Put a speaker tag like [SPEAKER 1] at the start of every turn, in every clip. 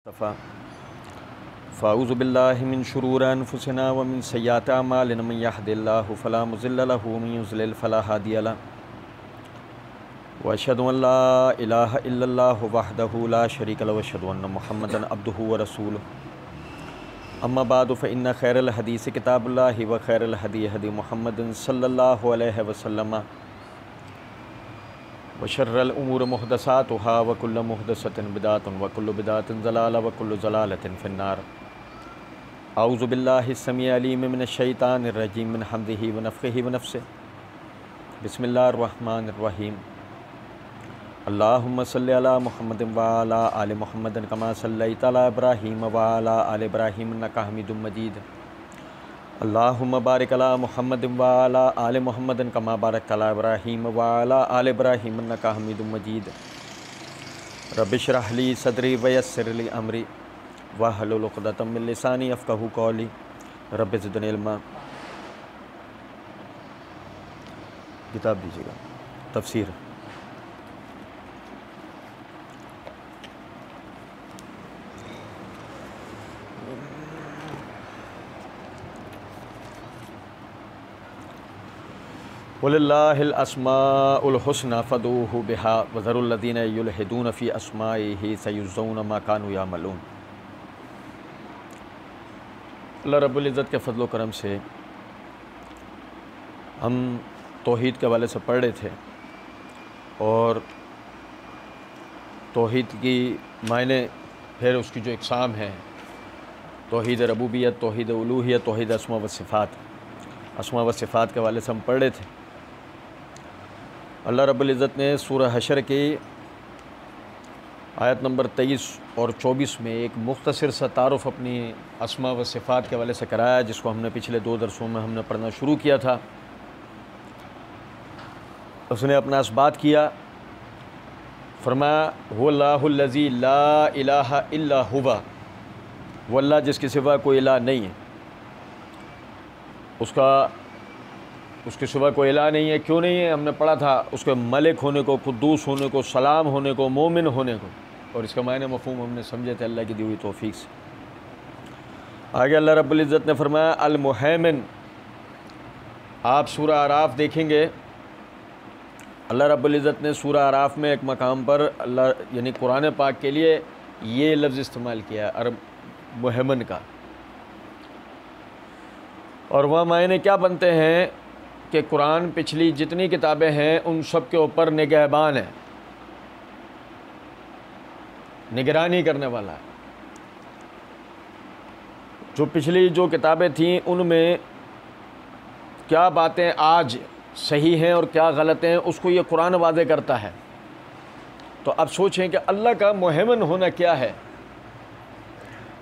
[SPEAKER 1] तफ़ा फ़ाऊज़ु बिल्लाहि मिन शुरूरि अनफुसिना व मिन सय्याति अमालिना मन यहदिल्लाहु फ़ला मुज़िल्ल लहु व मन युज़लिल फ़ला हादिय लहु व अशहदु अन ला इलाहा इल्लल्लाहु वहदहु ला शरीका लहु व अशहदु अन्न मुहम्मदन अब्दुहु व रसूलुहु अम्मा बादु फ़इन्न खैरल हदीस किताबुल्लाहि व खैरल हदी हदी मुहम्मदिन सल्लल्लाहु अलैहि वसल्लम व शर्रल उमूर मुहदसातुहा व कुल्लु मुहदसतिन बिदातुन व कुल्लु बिदातिन ज़लाला व कुल्लु ज़लालतिन फ़िन्नार। औज़ु बिल्लाहि समीअ अलीम मिनश शैतानिर रजीम मिन हम्दिही व नफ़्ख़िही व नफ़्सिही। बिस्मिल्लाहिर रहमानिर रहीम। अल्लाहुम्मा सल्लि अला मुहम्मदिन व अला आलि मुहम्मदिन कमा सल्लैता अला इब्राहीम व अला आलि इब्राहीम इन्नका हमीदुम मजीद। अल्लाहुम्मा बारिक अला मुहम्मदिन व अला आलि मुहम्मदिन कमा बारकता अला इब्राहीम व अला आलि इब्राहीम इन्नका हमीदुम मजीद। रब्बि इश्रह ली सदरी व यस्सिर ली अमरी वहलुल उक़दतम मिन लिसानी यफ़क़हू क़ौली। रब्बि ज़िदनी इल्मा। किताब दीजिएगा तफ़सीर। वलिल्लाहिल अस्माउल हुस्ना फ़दऊहु बिहा व ज़रुल लज़ीना युल्हिदून फ़ी अस्माइही सयुज़्ज़ौना मा कानू यामलून। अल्लाह रब्बुल इज़्ज़त के फ़ज़ल व करम से हम तौहीद के हवाले से पढ़ रहे थे और तौहीद की मायने फिर उसकी जो इक़साम हैं, तौहीद रबूबियत, तौहीद उलूहियत, तौहीद अस्मा व सिफ़ात। अस्मा व सिफ़ात के हवाले से हम पढ़ रहे थे। अल्लाह रब्बुल इज़्ज़त ने सूरह हशर की आयत नंबर 23 और 24 में एक मुख्तसर सा तारुफ़ अपनी अस्मा व सिफ़ात के हवाले से कराया, जिसको हमने पिछले 2 दरसों में हमने पढ़ना शुरू किया था। उसने अपना इस्बात किया, फरमाया हुवल्लाहुल्लज़ी ला इलाहा इल्ला हुवा, वो अल्लाह जिसके सिवा कोई इलाह नहीं है, उसके सिवा कोई इलाह नहीं है। क्यों नहीं है? हमने पढ़ा था उसके मलिक होने को, कुद्दूस होने को, सलाम होने को, मोमिन होने को, और इसका मायने मफ़हूम हमने समझे थे अल्लाह की दी हुई तौफ़ीक से। आगे अल्लाह रब्बुल इज़्ज़त ने फरमाया अल मुहैमिन। आप सूरह आराफ देखेंगे, अल्लाह रब्बुल इज़्ज़त ने सूरह आराफ में एक मकाम पर अल्लाह यानी कुरान पाक के लिए ये लफ्ज़ इस्तेमाल किया है अरब मुहैमिन का, और वह मायने क्या बनते हैं कि कुरान पिछली जितनी किताबें हैं उन सब के ऊपर निगहबान है, निगरानी करने वाला है। जो पिछली जो किताबें थीं उनमें क्या बातें आज सही हैं और क्या गलत हैं, उसको ये कुरान वाज़े करता है। तो अब सोचें कि अल्लाह का मुहैमिन होना क्या है।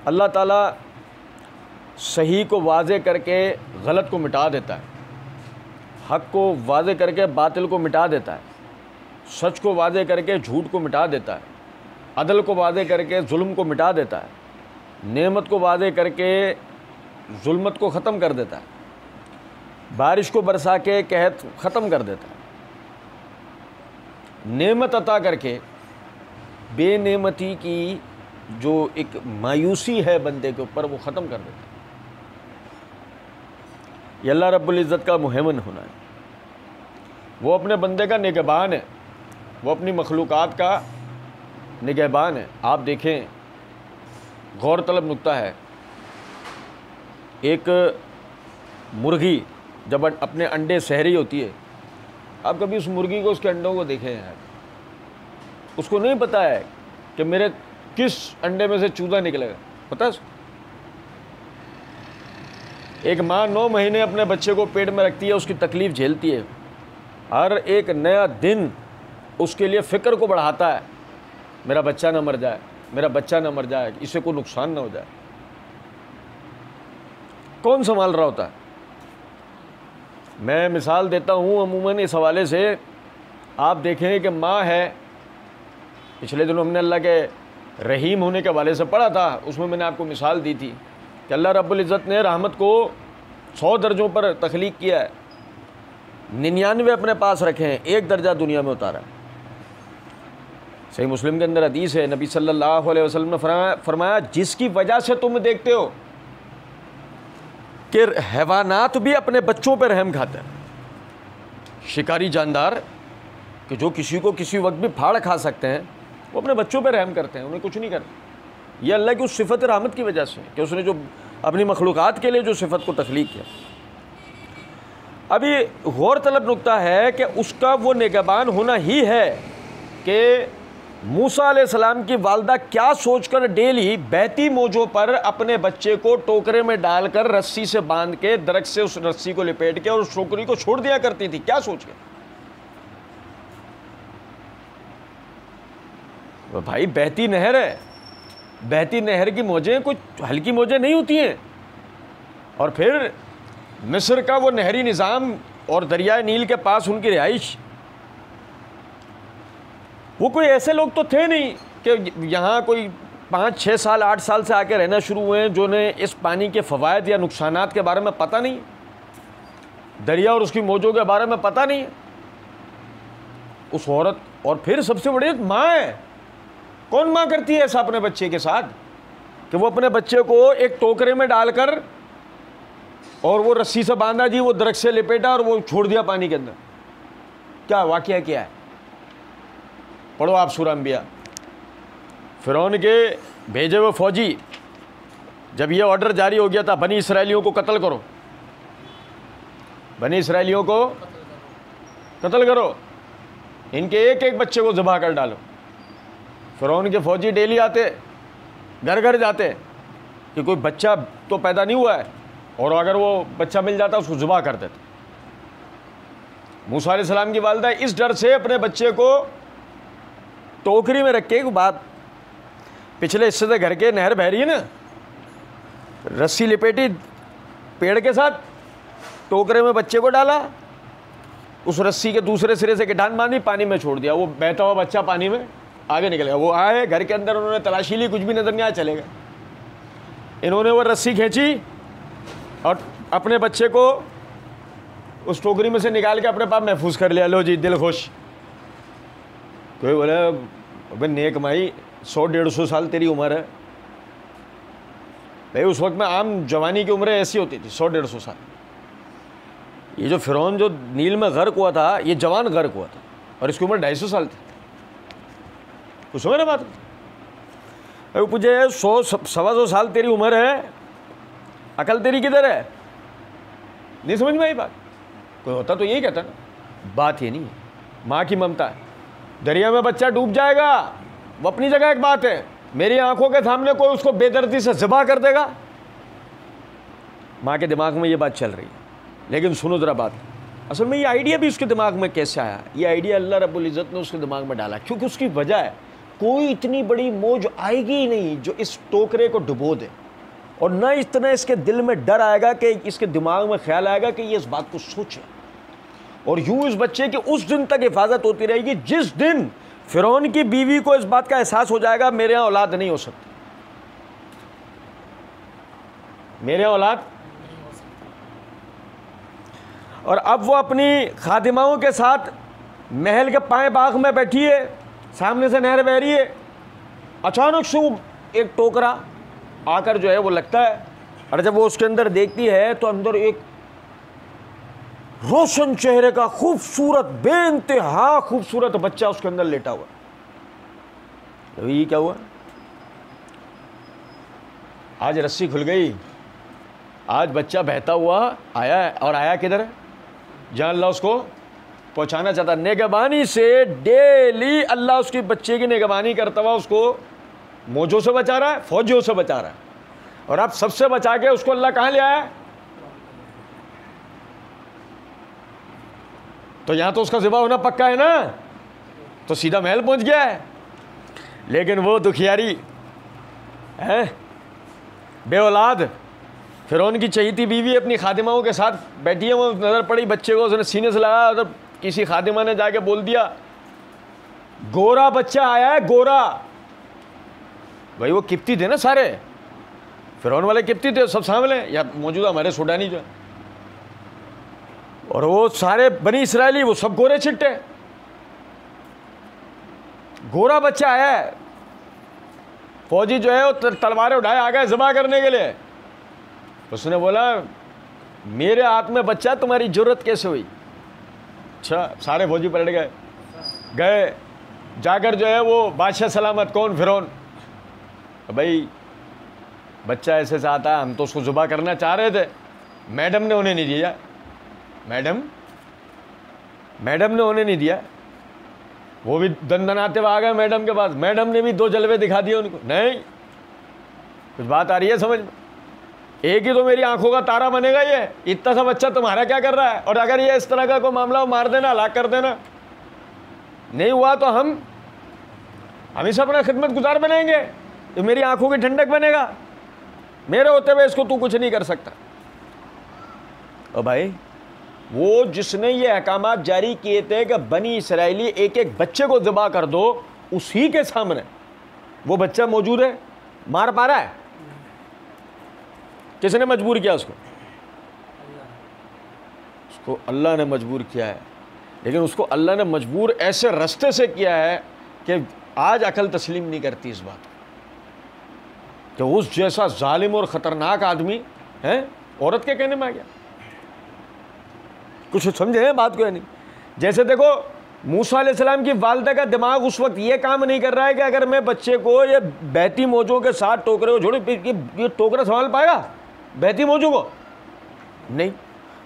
[SPEAKER 1] अल्लाह ताला सही को वाज़े करके गलत को मिटा देता है, हक़ को वाज़े करके बातिल को मिटा देता है, सच को वाज़े करके झूठ को मिटा देता है, अदल को वाज़े करके जुल्म को मिटा देता है, नेमत को वाज़े करके जुल्मत को ख़त्म कर देता है, बारिश को बरसा के कहत ख़त्म कर देता है, नेमत अता करके बेनेमती की जो एक मायूसी है बंदे के ऊपर वो ख़त्म कर देता है। ये अल्लाह रब्बुल इज़्ज़त का मुहैमिन होना है। वो अपने बंदे का निगहबान है, वो अपनी मखलूक़ात का निगहबान है। आप देखें, गौर तलब नुक्ता है, एक मुर्गी जब अपने अंडे सेह रही होती है, आप कभी उस मुर्गी को उसके अंडों को देखें यार, उसको नहीं पता है कि मेरे किस अंडे में से चूजा निकलेगा, पता है? एक माँ 9 महीने अपने बच्चे को पेट में रखती है, उसकी तकलीफ़ झेलती है, हर एक नया दिन उसके लिए फ़िक्र को बढ़ाता है, मेरा बच्चा ना मर जाए, मेरा बच्चा ना मर जाए, इसे कोई नुकसान ना हो जाए। कौन संभाल रहा होता है? मैं मिसाल देता हूँ अमूमन इस हवाले से। आप देखें कि माँ है, पिछले दिनों हमने अल्लाह के रहीम होने के हवाले से पढ़ा था, उसमें मैंने आपको मिसाल दी थी कि अल्लाह रब्बुल इज़्ज़त ने रहमत को 100 दर्जों पर तख्लीक किया है, 99 अपने पास रखे हैं, 1 दर्जा दुनिया में उतारा है। सही मुस्लिम के अंदर हदीस है, नबी सल्लल्लाहु अलैहि वसल्लम ने फरमाया जिसकी वजह से तुम देखते हो कि हैवानात भी अपने बच्चों पर रहम खाते हैं, शिकारी जानदार कि जो किसी को किसी वक्त भी फाड़ खा सकते हैं, वो अपने बच्चों पर रहम करते हैं, उन्हें कुछ नहीं करते। ये अल्लाह की उस सिफत रहमत की वजह से कि उसने जो अपनी मखलूक़ात के लिए जो सिफत को तख्लीक किया। अभी गौर तलब नुक्ता है कि उसका वो निगहबान होना ही है कि मूसा अलैहिस्सलाम की वालदा क्या सोचकर डेली बहती मौजों पर अपने बच्चे को टोकरे में डालकर रस्सी से बांध के दरख्त से उस रस्सी को लिपेट के और उस टोकरी को छोड़ दिया करती थी, क्या सोच के? भाई बहती नहर है, बहती नहर की मौजें कुछ हल्की मौजें नहीं होती हैं। और फिर मिस्र का वो नहरी निज़ाम और दरियाए नील के पास उनकी रिहाइश, वो कोई ऐसे लोग तो थे नहीं कि यहाँ कोई 5, 6 साल 8 साल से आके रहना शुरू हुए हैं जिन्हें इस पानी के फ़वायद या नुकसानात के बारे में पता नहीं, दरिया और उसकी मौजों के बारे में पता नहीं। उस औरत, और फिर सबसे बड़ी माँ है। कौन माँ करती है ऐसा अपने बच्चे के साथ कि वो अपने बच्चे को एक टोकरे में डालकर और वो रस्सी से बांधा जी, वो दरख्त से लिपेटा और वो छोड़ दिया पानी के अंदर? क्या वाकया क्या है? पढ़ो आप सूरह अंबिया। फिरौन के भेजे हुए फौजी, जब ये ऑर्डर जारी हो गया था बनी इसराइलियों को कत्ल करो, बनी इसराइलियों को कत्ल करो, इनके एक एक बच्चे को ज़बह कर डालो। फिरौन के फौजी डेली आते, घर घर जाते कि कोई बच्चा तो पैदा नहीं हुआ है, और अगर वो बच्चा मिल जाता उसको ज़बह कर देते। मूसा अलैहिस्सलाम की वालिदा इस डर से अपने बच्चे को टोकरी में रख के, एक बात पिछले हिस्से से घर के नहर बह रही है ना, रस्सी लिपेटी पेड़ के साथ, टोकरे में बच्चे को डाला, उस रस्सी के दूसरे सिरे से गिठान बांधी, पानी में छोड़ दिया। वो बहता हुआ बच्चा पानी में आगे निकल गया। वो आए घर के अंदर, उन्होंने तलाशी ली, कुछ भी नजर नहीं आया, चले गए। इन्होंने वो रस्सी खींची और अपने बच्चे को उस टोकरी में से निकाल के अपने पास महफूज कर लिया। लो जी, दिल खुश। कोई बोले अबे नेक माई, 100-150 साल तेरी उम्र है। भाई उस वक्त में आम जवानी की उम्र ऐसी होती थी, 100-150 साल। ये जो फिरौन जो नील में गर्क हुआ था, ये जवान गर्क हुआ था और इसकी उम्र 250 साल थी। कुछ समझ ना बात? अभी पूछे 100-125 साल तेरी उम्र है, अकल तेरी किधर है? नहीं समझ में आई बात? कोई होता तो यही कहता ना। बात ये नहीं है, माँ की ममता है। दरिया में बच्चा डूब जाएगा, वो अपनी जगह एक बात है, मेरी आंखों के सामने कोई उसको बेदर्दी से ज़बह कर देगा, माँ के दिमाग में ये बात चल रही है। लेकिन सुनो ज़रा बात, असल में ये आइडिया भी उसके दिमाग में कैसे आया? ये आइडिया अल्लाह रब्बुल इज़्ज़त ने उसके दिमाग में डाला, क्योंकि उसकी वजह है कोई इतनी बड़ी मौज आएगी ही नहीं जो इस टोकरे को डुबो दे, और न इतना इसके दिल में डर आएगा कि इसके दिमाग में ख्याल आएगा कि ये इस बात को सोचे। और यूं इस बच्चे की उस दिन तक हिफाजत होती रहेगी जिस दिन फिरौन की बीवी को इस बात का एहसास हो जाएगा मेरे यहाँ औलाद नहीं हो सकती, मेरे यहाँ औलाद। और अब वो अपनी खादिमाओं के साथ महल के पाए बाग में बैठी है, सामने से नहर बह रही है, अचानक से एक टोकरा आकर जो है वो लगता है, और जब वो उसके अंदर देखती है तो अंदर एक रोशन चेहरे का खूबसूरत, बेइंतहा खूबसूरत बच्चा उसके अंदर लेटा हुआ। तो ये क्या हुआ? आज रस्सी खुल गई, आज बच्चा बहता हुआ आया है, और आया किधर है? जहां अल्लाह उसको पहुंचाना चाहता। निगहबानी से डेली अल्लाह उसकी बच्चे की निगहबानी करता हुआ उसको मौजों से बचा रहा है, फौजियों से बचा रहा है, और अब सबसे बचा के उसको अल्लाह कहां ले आया? तो यहां तो उसका ज़िबा होना पक्का है ना, तो सीधा महल पहुंच गया है। लेकिन वो दुखियारी है, बे औलाद, फिरौन की चहीती बीवी अपनी खादिमाओं के साथ बैठी है, वो नज़र पड़ी बच्चे को, उसने सीने से लगाया, तो किसी खादिमा ने जाके बोल दिया गोरा बच्चा आया है, गोरा। भाई वो किप्ती थे ना सारे, फिरौन वाले किप्ती थे, सब सामने या मौजूदा हमारे सूडानी जो है, और वो सारे बनी इसराइली वो सब गोरे छिट्टे। गोरा बच्चा है, फौजी जो है वो तलवारें उठाए आ गए ज़िबा करने के लिए। उसने बोला मेरे हाथ में बच्चा, तुम्हारी जरूरत कैसे हुई? अच्छा, सारे फौजी पलट गए, गए जाकर जो है वो बादशाह सलामत, कौन? फिरौन। भाई बच्चा ऐसे से आता है, हम तो उसको ज़िबा करना चाह रहे थे, मैडम ने उन्हें नहीं दिया। मैडम ने उन्हें नहीं दिया। वो भी दंदनाते हुए आ गए मैडम के पास। मैडम ने भी 2 जलवे दिखा दिए उनको। नहीं, कुछ बात आ रही है समझ में? एक ही तो मेरी आंखों का तारा बनेगा ये, इतना सा बच्चा तुम्हारा क्या कर रहा है? और अगर ये इस तरह का कोई मामला हो, मार देना, हलाक कर देना। नहीं हुआ तो हम हमेशा अपना खिदमत गुजार बनेंगे, तो मेरी आंखों की ठंडक बनेगा। मेरे होते हुए इसको तू कुछ नहीं कर सकता। और भाई वो जिसने ये अहकामात जारी किए थे कि बनी इसराइली एक एक बच्चे को ज़िबा कर दो, उसी के सामने वो बच्चा मौजूद है, मार पा रहा है? किसने मजबूर किया उसको? उसको अल्लाह ने मजबूर किया है। लेकिन उसको अल्लाह ने मजबूर ऐसे रास्ते से किया है कि आज अकल तस्लीम नहीं करती इस बात कि उस जैसा जालिम और ख़तरनाक आदमी है औरत के कहने में आ गया। कुछ समझे हैं बात को या नहीं? जैसे देखो मूसा अलैहिस्सलाम की वालिदा का दिमाग उस वक्त ये काम नहीं कर रहा है कि अगर मैं बच्चे को ये बहती मौजों के साथ टोकरे को जोड़ूं, ये टोकरा संभाल पाएगा बहती मौजों को? नहीं।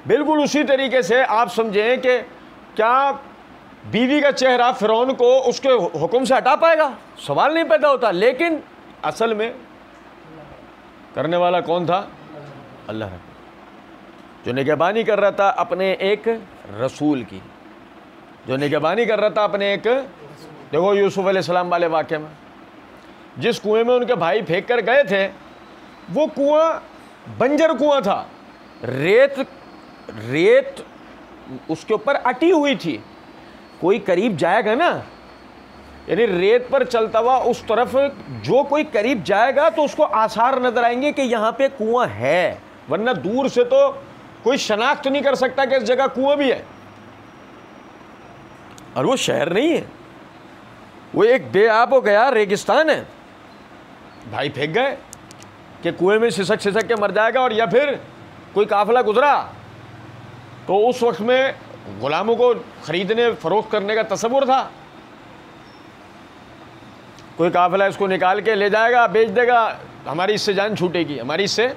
[SPEAKER 1] बिल्कुल उसी तरीके से आप समझें कि क्या बीवी का चेहरा फिरौन को उसके हुक्म से हटा पाएगा? सवाल नहीं पैदा होता। लेकिन असल में करने वाला कौन था? अल्लाह रब, जो निगहबानी कर रहा था अपने एक रसूल की, जो निगहबानी कर रहा था अपने एक। देखो यूसुफ अलैहिस्सलाम वाले वाक़े में, जिस कुएं में उनके भाई फेंक कर गए थे, वो कुआं बंजर कुआं था, रेत उसके ऊपर अटी हुई थी। कोई करीब जाएगा ना, यानी रेत पर चलता हुआ उस तरफ जो कोई करीब जाएगा तो उसको आसार नजर आएंगे कि यहाँ पे कुआं है, वरना दूर से तो कोई शनाख्त नहीं कर सकता कि इस जगह कुआं भी है। और वो शहर नहीं है, वो एक बेआब हो गया रेगिस्तान है। भाई फेंक गए कि कुएं में सिसक सिसक के मर जाएगा। और या फिर कोई काफिला गुजरा तो उस वक्त में गुलामों को खरीदने फरोख्त करने का तस्वुर था, कोई काफिला इसको निकाल के ले जाएगा, बेच देगा, हमारी इससे जान छूटेगी, हमारी इससे।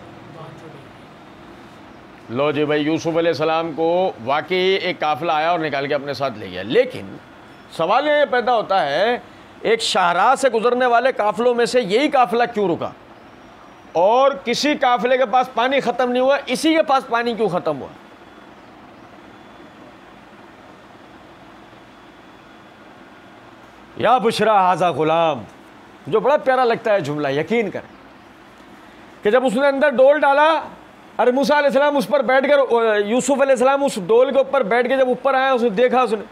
[SPEAKER 1] लो जी भाई, यूसुफ अलैहिस्सलाम को वाकई एक काफिला आया और निकाल के अपने साथ ले गया। लेकिन सवाल ये पैदा होता है, एक शाहराह से गुजरने वाले काफिलों में से यही काफिला क्यों रुका? और किसी काफिले के पास पानी ख़त्म नहीं हुआ, इसी के पास पानी क्यों ख़त्म हुआ? या बुशरा हाजा गुलाम, जो बड़ा प्यारा लगता है जुमला, यकीन कर कि जब उसने अंदर डोल डाला, अरे मूसा अलैहिस्सलाम उस पर बैठकर, यूसुफ अलैहिस्सलाम उस डोल के ऊपर बैठ के जब ऊपर आया, उसने देखा, उसने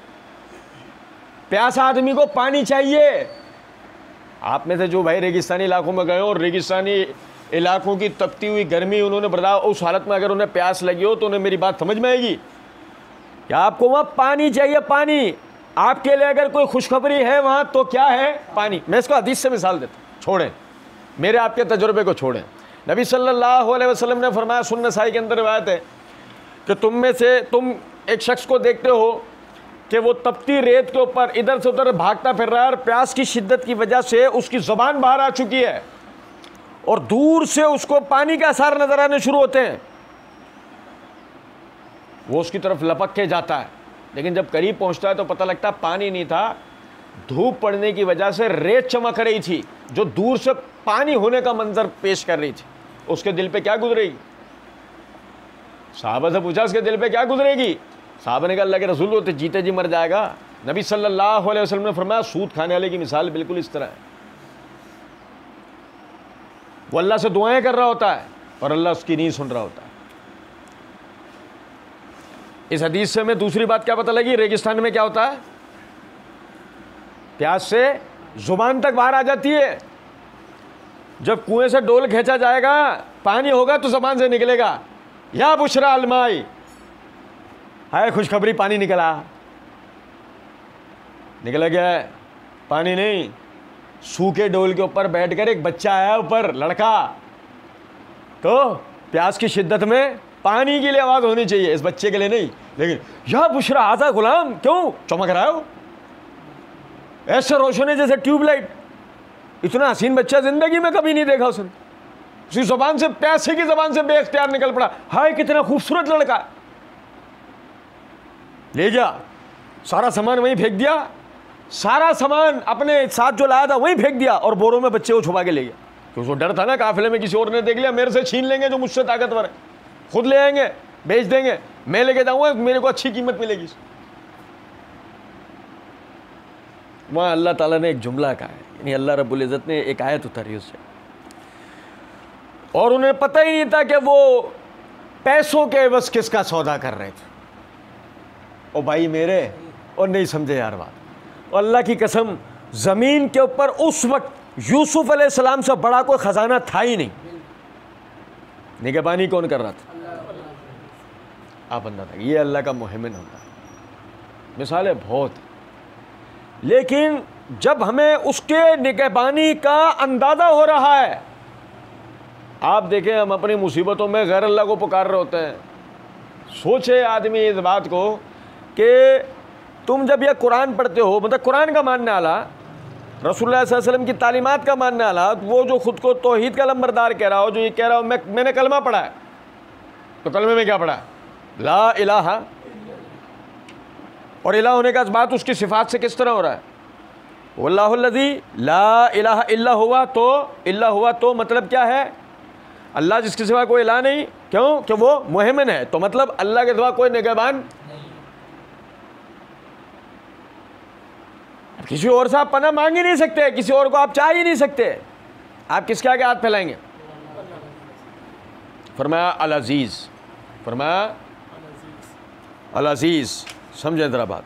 [SPEAKER 1] प्यासा आदमी को पानी चाहिए। आप में से जो भाई रेगिस्तानी इलाकों में गए हो और रेगिस्तानी इलाकों की तपती हुई गर्मी उन्होंने बर्दाश्त, उस हालत में अगर उन्हें प्यास लगी हो तो उन्हें मेरी बात समझ में आएगी कि आपको वहाँ पानी चाहिए। पानी आपके लिए अगर कोई खुशखबरी है वहाँ तो क्या है? पानी। मैं इसको हदीस से मिसाल देता हूँ, छोड़ें मेरे आपके तजुर्बे को, छोड़ें। नबी सल्लल्लाहु अलैहि वसल्लम ने फरमाया, सुन्नत नसाई के अंदर रिवायत है कि तुम में से तुम एक शख्स को देखते हो कि वो तपती रेत के ऊपर इधर से उधर भागता फिर रहा है और प्यास की शिद्दत की वजह से उसकी ज़ुबान बाहर आ चुकी है और दूर से उसको पानी के आसार नजर आने शुरू होते हैं। वो उसकी तरफ लपक के जाता है, लेकिन जब करीब पहुंचता है तो पता लगता है पानी नहीं था, धूप पड़ने की वजह से रेत चमक रही थी जो दूर से पानी होने का मंजर पेश कर रही थी। उसके दिल पे क्या गुजरेगी? साहबा से पूछा, उसके दिल पे क्या गुजरेगी? साहबा ने कहा, अल्लाह के रसूल, वो तो जीते जी मर जाएगा। नबी सल्लल्लाहु अलैहि वसल्लम ने फरमाया, सूद खाने वाले की मिसाल बिल्कुल इस तरह है। वो अल्लाह से दुआएं कर रहा होता है और अल्लाह उसकी नहीं सुन रहा होता है। इस हदीस से हमें दूसरी बात क्या पता लगी? रेगिस्तान में क्या होता है? प्यास से जुबान तक बाहर आ जाती है। जब कुएं से डोल खींचा जाएगा, पानी होगा तो जुबान से निकलेगा, या बुशरा अलमाई, हाय खुशखबरी, पानी निकला गया है। पानी नहीं, सूखे डोल के ऊपर बैठकर एक बच्चा आया ऊपर, लड़का, तो प्यास की शिद्दत में पानी के लिए आवाज़ होनी चाहिए, इस बच्चे के लिए नहीं। लेकिन या बुशरा आजा गुलाम, क्यों चमक रहा है वो, ऐसे रोशन है जैसे ट्यूबलाइट। इतना हसीन बच्चा जिंदगी में कभी नहीं देखा उसने। उसी ज़बान से, प्यासे की ज़बान से बेख्तियार निकल पड़ा, हाय कितना खूबसूरत लड़का। ले गया, सारा सामान वहीं फेंक दिया, सारा सामान अपने साथ जो लाया था वहीं फेंक दिया, और बोरों में बच्चे को छुपा के ले गया। क्योंकि उसको डर था ना, काफिले में किसी और ने देख लिया, मेरे से छीन लेंगे जो मुझसे ताकतवर है, खुद ले आएंगे, बेच देंगे, मैं लेके जाऊंगा, मेरे को अच्छी कीमत मिलेगी। वहाँ अल्लाह ताला ने एक जुमला कहा है, यानी अल्लाह रब्बुल इज़्ज़त ने एक आयत उतारी उससे, और उन्हें पता ही नहीं था कि वो पैसों के बस किसका सौदा कर रहे थे। ओ भाई मेरे, और नहीं समझे यार बात। और अल्लाह की कसम, ज़मीन के ऊपर उस वक्त यूसुफ अलैहिस्सलाम से बड़ा कोई ख़जाना था ही नहीं। निगहबानी कौन कर रहा था? आप बंदा था। ये अल्लाह का मुहिमिन होता है। मिसालें बहुत, लेकिन जब हमें उसके निगहबानी का अंदाज़ा हो रहा है, आप देखें हम अपनी मुसीबतों में गैर अल्लाह को पुकार रहे होते हैं। सोचे आदमी इस बात को कि तुम जब यह कुरान पढ़ते हो, मतलब कुरान का मानने वाला, रसूलुल्लाह सल्लल्लाहु अलैहि वसल्लम की तालीमात का मानने वाला, वो जो खुद को तौहीद का लंबरदार कह रहा हो, जो ये कह रहा हो मैंने कलमा पढ़ा है, तो कलमे में क्या पढ़ा है? ला इलाहा, और इलाह होने का बात उसकी सिफात से किस तरह हो रहा है? वल्लाहुल्लज़ी ला इलाहा इल्ला हुआ, तो इल्ला हुआ तो मतलब क्या है? अल्लाह जिसके सिवा कोई इलाह नहीं। क्यों? कि वो मुहिमिन है, तो मतलब अल्लाह के सिवा कोई निगहबान। किसी और से आप पनाह मांग ही नहीं सकते, किसी और को आप चाह ही नहीं सकते, आप किसके आगे हाथ फैलाएंगे? फरमाया अल अजीज़, फरमाया अल अजीज़। समझे ज़रा बात,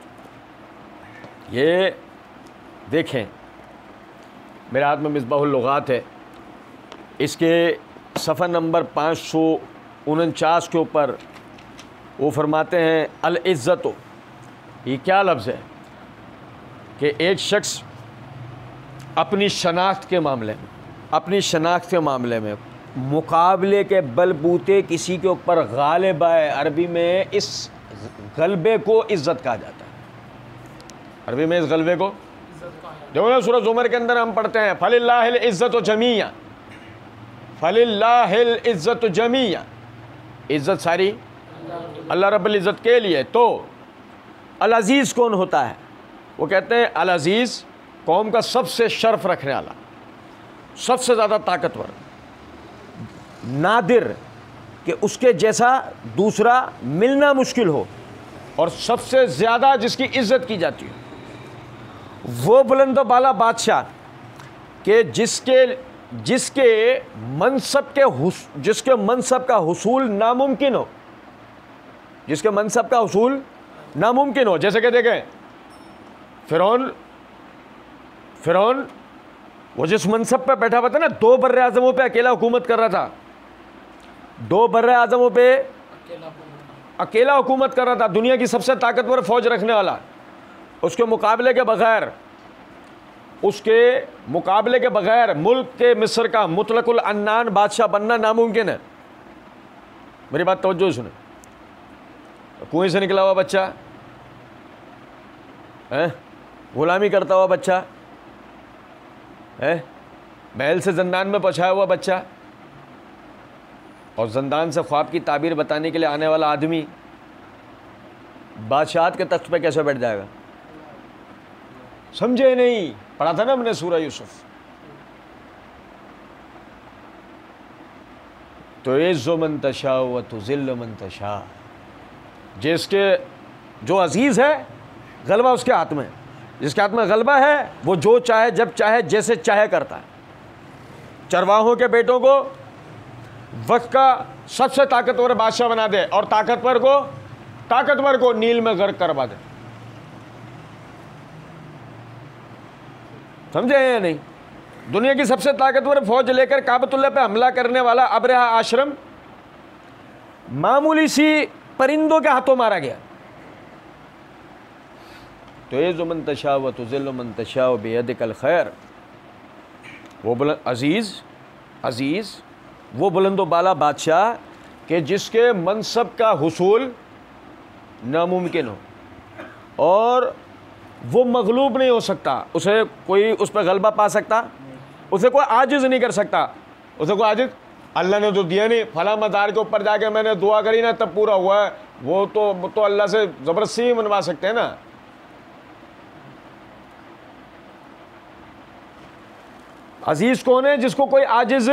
[SPEAKER 1] ये देखें मेरे हाथ में मिसबाहुल लुगात है, इसके सफ़ा नंबर 549 के ऊपर वो फरमाते हैं अल इज़्ज़त, ये क्या लफ्ज़ है कि एक शख्स अपनी शनाख्त के मामले में, अपनी शनाख्त के मामले में मुकाबले के बलबूते किसी के ऊपर गालिब आए। अरबी में इस गलबे को इज़्ज़त कहा जाता है। अरबी में इस गलबे को, देखो ना सूरह ज़ुमर के अंदर हम पढ़ते हैं फलिल्लाहिल इज़्ज़तु जमीया, फलिल्लाहिल इज़्ज़तु जमीया, इज़्ज़त सारी अल्लाह रब्बुल इज़्ज़त के लिए। तो अल अज़ीज़ कौन होता है? वो कहते हैं अल अज़ीज़ कौम का सबसे शर्फ रखने वाला, सबसे ज़्यादा ताकतवर, नादिर कि उसके जैसा दूसरा मिलना मुश्किल हो, और सबसे ज़्यादा जिसकी इज़्ज़त की जाती है, वो बुलंद बाला बादशाह के जिसके मनसब का हुसूल नामुमकिन हो, जिसके मनसब का हुसूल नामुमकिन हो। जैसे कि देखें फ़िरौन वो जिस मनसब पे बैठा हुआ था ना, 2 बर्रे आज़मों पे अकेला हुकूमत कर रहा था, 2 बर्रे आज़मों पे अकेला हुकूमत कर रहा था, दुनिया की सबसे ताकतवर फ़ौज रखने वाला। उसके मुकाबले के बग़ैर मुल्क के मिस्र का मुतलकुल अन्नान बादशाह बनना नामुमकिन है। मेरी बात तवज्जो सुने। कुएं से निकला हुआ बच्चा है, गुलामी करता हुआ बच्चा है, महल से ज़ंदान में पहुँचाया हुआ बच्चा, और ज़ंदान से ख्वाब की ताबीर बताने के लिए आने वाला आदमी बादशाहत के तख्त पे कैसे बैठ जाएगा? समझे नहीं? पढ़ा था ना हमने सूरह यूसुफ। तो इज़्ज़ु मन तशा व तुज़िल्लु मन तशा, जिसके जो अजीज़ है गलबा उसके हाथ में, जिसके हाथ में गलबा है वो जो चाहे जब चाहे जैसे चाहे करता है। चरवाहों के बेटों को वक्त का सबसे ताकतवर बादशाह बना दे, और ताकतवर को नील में गर्क करवा दे। समझे या नहीं? दुनिया की सबसे ताकतवर फौज लेकर काबतुल्लाह पे हमला करने वाला अबरहा आश्रम मामूली सी परिंदों के हाथों मारा गया। तो ये जो मन तशा व तुज़िल्लु मन तशा बियदिकल खैर, वो बुलंद अज़ीज़ वो बुलंदो बाला बादशाह कि जिसके मनसब का हुसूल नामुमकिन हो और वो मगलूब नहीं हो सकता, उसे कोई उस पर गलबा पा सकता, उसे कोई आजिज़ नहीं कर सकता, उसे कोई आजिज़ अल्लाह ने तो दिया नहीं, फला मदार के ऊपर जाके मैंने दुआ करी ना तब पूरा हुआ है, वो तो अल्लाह से ज़बरदस्ती मनवा सकते हैं ना। अजीज़ कौन है? जिसको कोई आजिज़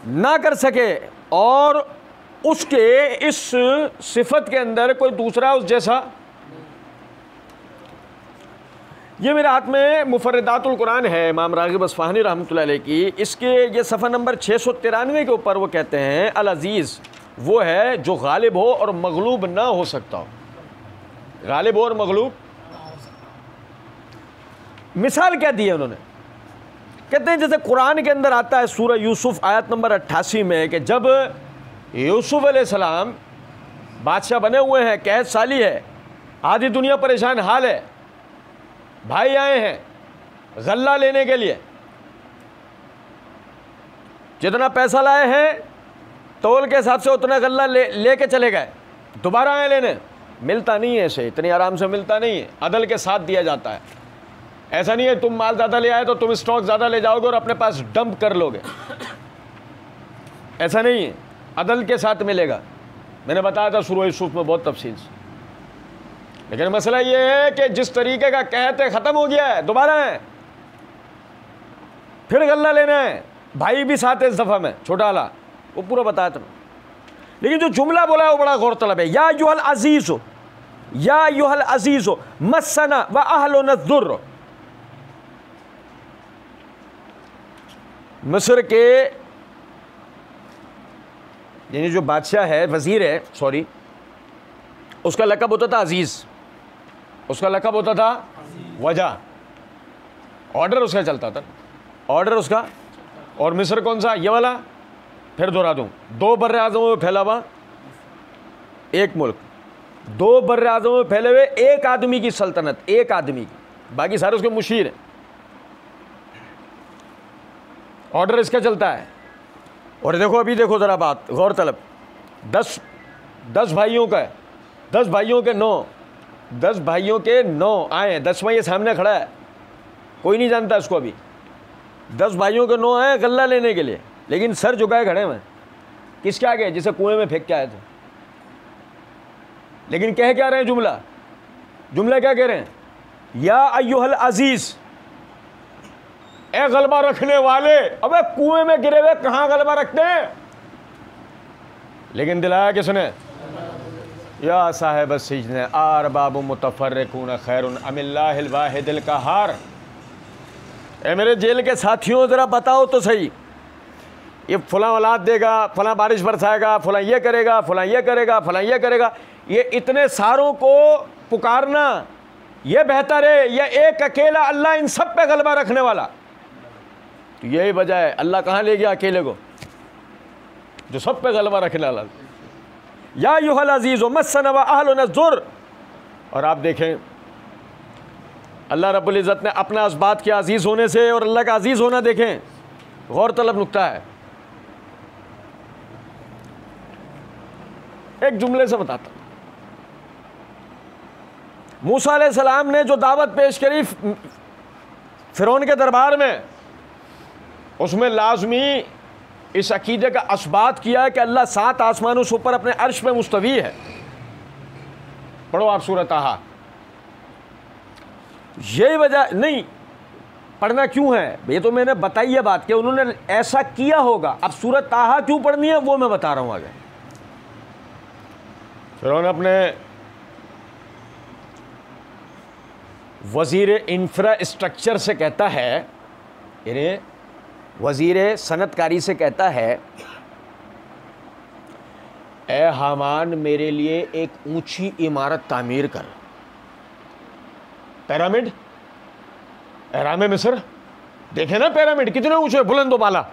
[SPEAKER 1] ना कर सके और उसके इस सिफत के अंदर कोई दूसरा उस जैसा। ये मेरे हाथ में मुफर्रदातुल कुरान है इमाम राग़िब अस्फ़हानी रहमतुल्लाह अलैह की, इसके ये सफ़ा नंबर 693 के ऊपर वो कहते हैं अल अज़ीज़ वो है जो गालिब हो और मगलूब ना हो सकता हो। गालिब हो और मगलूब, मिसाल क्या दी है उन्होंने? कहते हैं जैसे कुरान के अंदर आता है सूरह यूसुफ आयत नंबर 88 में कि जब यूसुफ अलैहिस्सलाम बादशाह बने हुए हैं, कैद साली है, आधी दुनिया परेशान हाल है, भाई आए हैं गल्ला लेने के लिए, जितना पैसा लाए हैं तौल के हिसाब से उतना गल्ला लेके चले गए, दोबारा आए लेने, मिलता नहीं है, इसे इतनी आराम से मिलता नहीं है, अदल के साथ दिया जाता है। ऐसा नहीं है तुम माल ज़्यादा ले आए तो तुम स्टॉक ज़्यादा ले जाओगे और अपने पास डंप कर लोगे, ऐसा नहीं है, अदल के साथ मिलेगा। मैंने बताया था सूरह यूसुफ में बहुत तफसील से। लेकिन मसला ये है कि जिस तरीके का कहते ख़त्म हो गया है, दोबारा है, फिर गल्ला लेना है, भाई भी साथ है इस दफ़ा में, छोटा वाला, वो पूरा बताया था। लेकिन जो जुमला बोला है वो बड़ा गौर तलब है, या अय्युहल अज़ीज़ हो, या अय्युहल अज़ीज़ हो मस्सना व अहलुना दुर्र। मिस्र के यानी जो बादशाह है, वज़ीर है, सॉरी, उसका लक़ब होता था अज़ीज़, उसका लक़ब होता था वजह, ऑर्डर उसका चलता था, ऑर्डर उसका। और मिस्र कौन सा? ये वाला, फिर दोहरा दूँ, 2 बर्रे आज़मों में फैला हुआ एक मुल्क, 2 बर्रे आज़मों में फैले हुए एक आदमी की सल्तनत, एक आदमी की, बाकी सारे उसके मुशीर हैं। ऑर्डर इसका चलता है। और देखो अभी देखो ज़रा बात गौर तलब, 10 भाइयों का है, 10 भाइयों के 9, 10 भाइयों के 9 आए हैं, 10वां ये सामने खड़ा है, कोई नहीं जानता इसको अभी। 10 भाइयों के 9 आए गल्ला लेने के लिए, लेकिन सर झुकाए खड़े हैं, किसके आगे? जिसे कुएं में फेंक के आए थे। लेकिन कह क्या रहे हैं? जुमला क्या कह रहे हैं? या अय्युहल अज़ीज़, ए गलबा रखने वाले। अबे कुएं में गिरे हुए कहाँ गलबा रखते हैं? लेकिन दिलाया किसने? या साहिब सिजने अरबाबुम मुतफर्रिकून खैरुन अमिल्लाहिल वाहिदिल कहार। ए मेरे जेल के साथियों ज़रा बताओ तो सही, ये फलां औलाद देगा, फलां बारिश बरसाएगा, फलां ये करेगा, फलां ये करेगा, फलां ये करेगा, ये इतने सारों को पुकारना ये बेहतर है या एक अकेला अल्लाह इन सब पे गलबा रखने वाला? तो यही वजह है अल्लाह कहाँ ले गया अकेले को, जो सब पे गलबा रखने वाला। या अय्युहल अज़ीज़ मस्सना व अहलुना दुर्र। और आप देखें अल्लाह रब्बुल इज़्ज़त ने अपना इस्बात किया अज़ीज़ होने से, और अल्लाह का अज़ीज़ होना देखें गौर तलब नुक्ता है। एक जुमले से बताता, मूसा अलैहिस्सलाम ने जो दावत पेश करी फ़िरौन के दरबार में, उसमें लाजमी इस अकीदे का इस्बात किया है कि अल्लाह 7 आसमानों से ऊपर अपने अर्श पे मुस्तवी है। पढ़ो आप सूरह ताहा। यही वजह नहीं पढ़ना क्यों है, ये तो मैंने बताई है बात कि उन्होंने ऐसा किया होगा। अब सूरह ताहा क्यों पढ़नी है वो मैं बता रहा हूँ आगे। फ़िरौन अपने वज़ीर इंफ्रास्ट्रक्चर से कहता है, यानी वज़ीर सनतकारी से कहता है, ए हामान मेरे लिए एक ऊंची इमारत तामीर कर। पिरामिड, एहराम मिस्र देखे ना, पिरामिड कितने ऊंचे बुलंदो बाला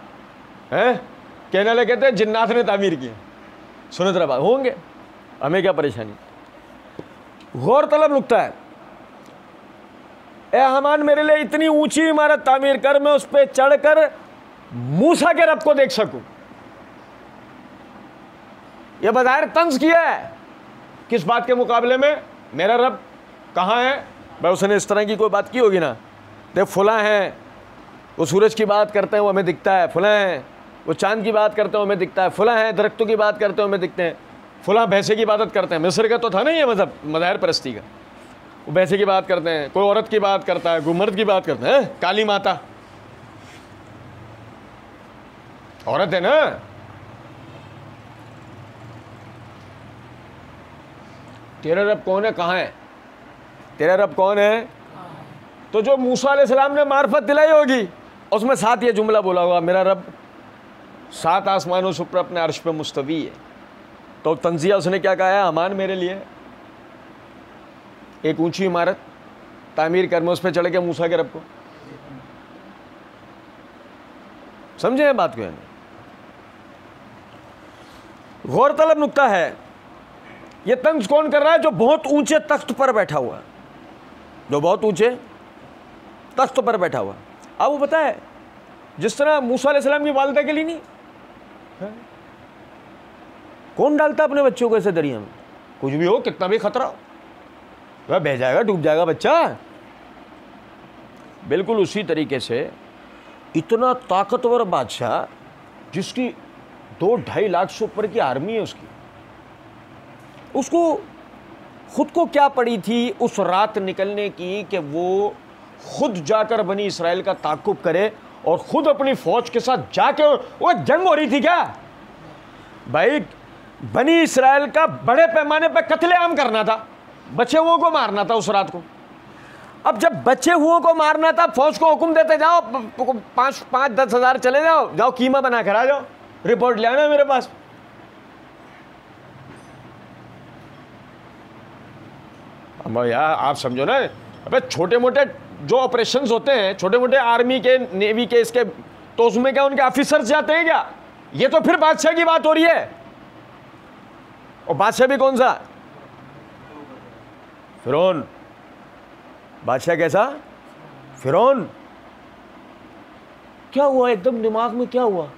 [SPEAKER 1] हैं, कहने लगे कहते हैं जिन्नात ने तामीर किए। सुनो जरा बात, होंगे, हमें क्या परेशानी। गौर तलब नुक्ता है, ए हमान मेरे लिए इतनी ऊंची इमारत तामीर कर, मैं उस पर चढ़कर मूसा के रब को देख सकूं। यह बज़ाहिर तंज किया है, किस बात के मुकाबले में? मेरा रब कहाँ है भाई? उसने इस तरह की कोई बात की होगी ना, देख फुला हैं, वो सूरज की बात करते हैं वो हमें दिखता है, फुला हैं, वो चांद की बात करते हैं हमें दिखता है, फुला हैं, दरख्तों की बात करते हैं हमें दिखते हैं, फुला भैंसे की इबादत करते हैं। मिस्र का तो था ना ये मज़हब, मज़ाहिर परस्ती का, वो भैंसे की बात करते हैं, कोई औरत की बात करता है, कोई मर्द की बात करते हैं, काली माता औरत है ना। तेरा रब कौन है? कहाँ है तेरा रब? कौन है? तो जो मूसा अलैहिस्सलाम ने मार्फत दिलाई होगी, उसमें साथ ये जुमला बोला होगा, मेरा रब 7 आसमानों से ऊपर अपने अर्श पे मुस्तवी है। तो तंजिया उसने क्या कहा है? अमान मेरे लिए एक ऊंची इमारत तामीर कर, मैं उस पर चढ़ के मूसा के रब को। समझे बात को? गौरतलब नुक्ता है, ये तंज कौन कर रहा है? जो बहुत ऊंचे तख्त पर बैठा हुआ, जो बहुत ऊंचे तख्त पर बैठा हुआ। अब वो पता है, जिस तरह मूसा अलैहिस्सलाम की वालिदा के लिए नहीं है? कौन डालता अपने बच्चों को ऐसे दरिया में? कुछ भी हो, कितना भी खतरा हो, वह बह जाएगा, डूब जाएगा बच्चा। बिल्कुल उसी तरीके से इतना ताकतवर बादशाह जिसकी 2-2.5 लाख से ऊपर की आर्मी है उसको खुद को क्या पड़ी थी उस रात निकलने की कि वो खुद जाकर बनी इसराइल का ताक़ुब करे और खुद अपनी फौज के साथ जाके, वो जंग हो रही थी क्या भाई? बनी इसराइल का बड़े पैमाने पर कत्लेआम करना था, बचे हुओं को मारना था उस रात को। अब जब बचे हुओं को मारना था, फौज को हुक्म देते जाओ 5-10 हज़ार चले जाओ कीमा बना कर आ जाओ, रिपोर्ट ले आना मेरे पास। अब यार आप समझो ना, अबे छोटे मोटे जो ऑपरेशंस होते हैं, छोटे मोटे आर्मी के, नेवी के, इसके, तो उसमें क्या उनके ऑफिसर्स जाते हैं क्या? ये तो फिर बादशाह की बात हो रही है। और बादशाह भी कौन सा? फिरौन। बादशाह कैसा? फिरौन। क्या हुआ एकदम दिमाग में, क्या हुआ?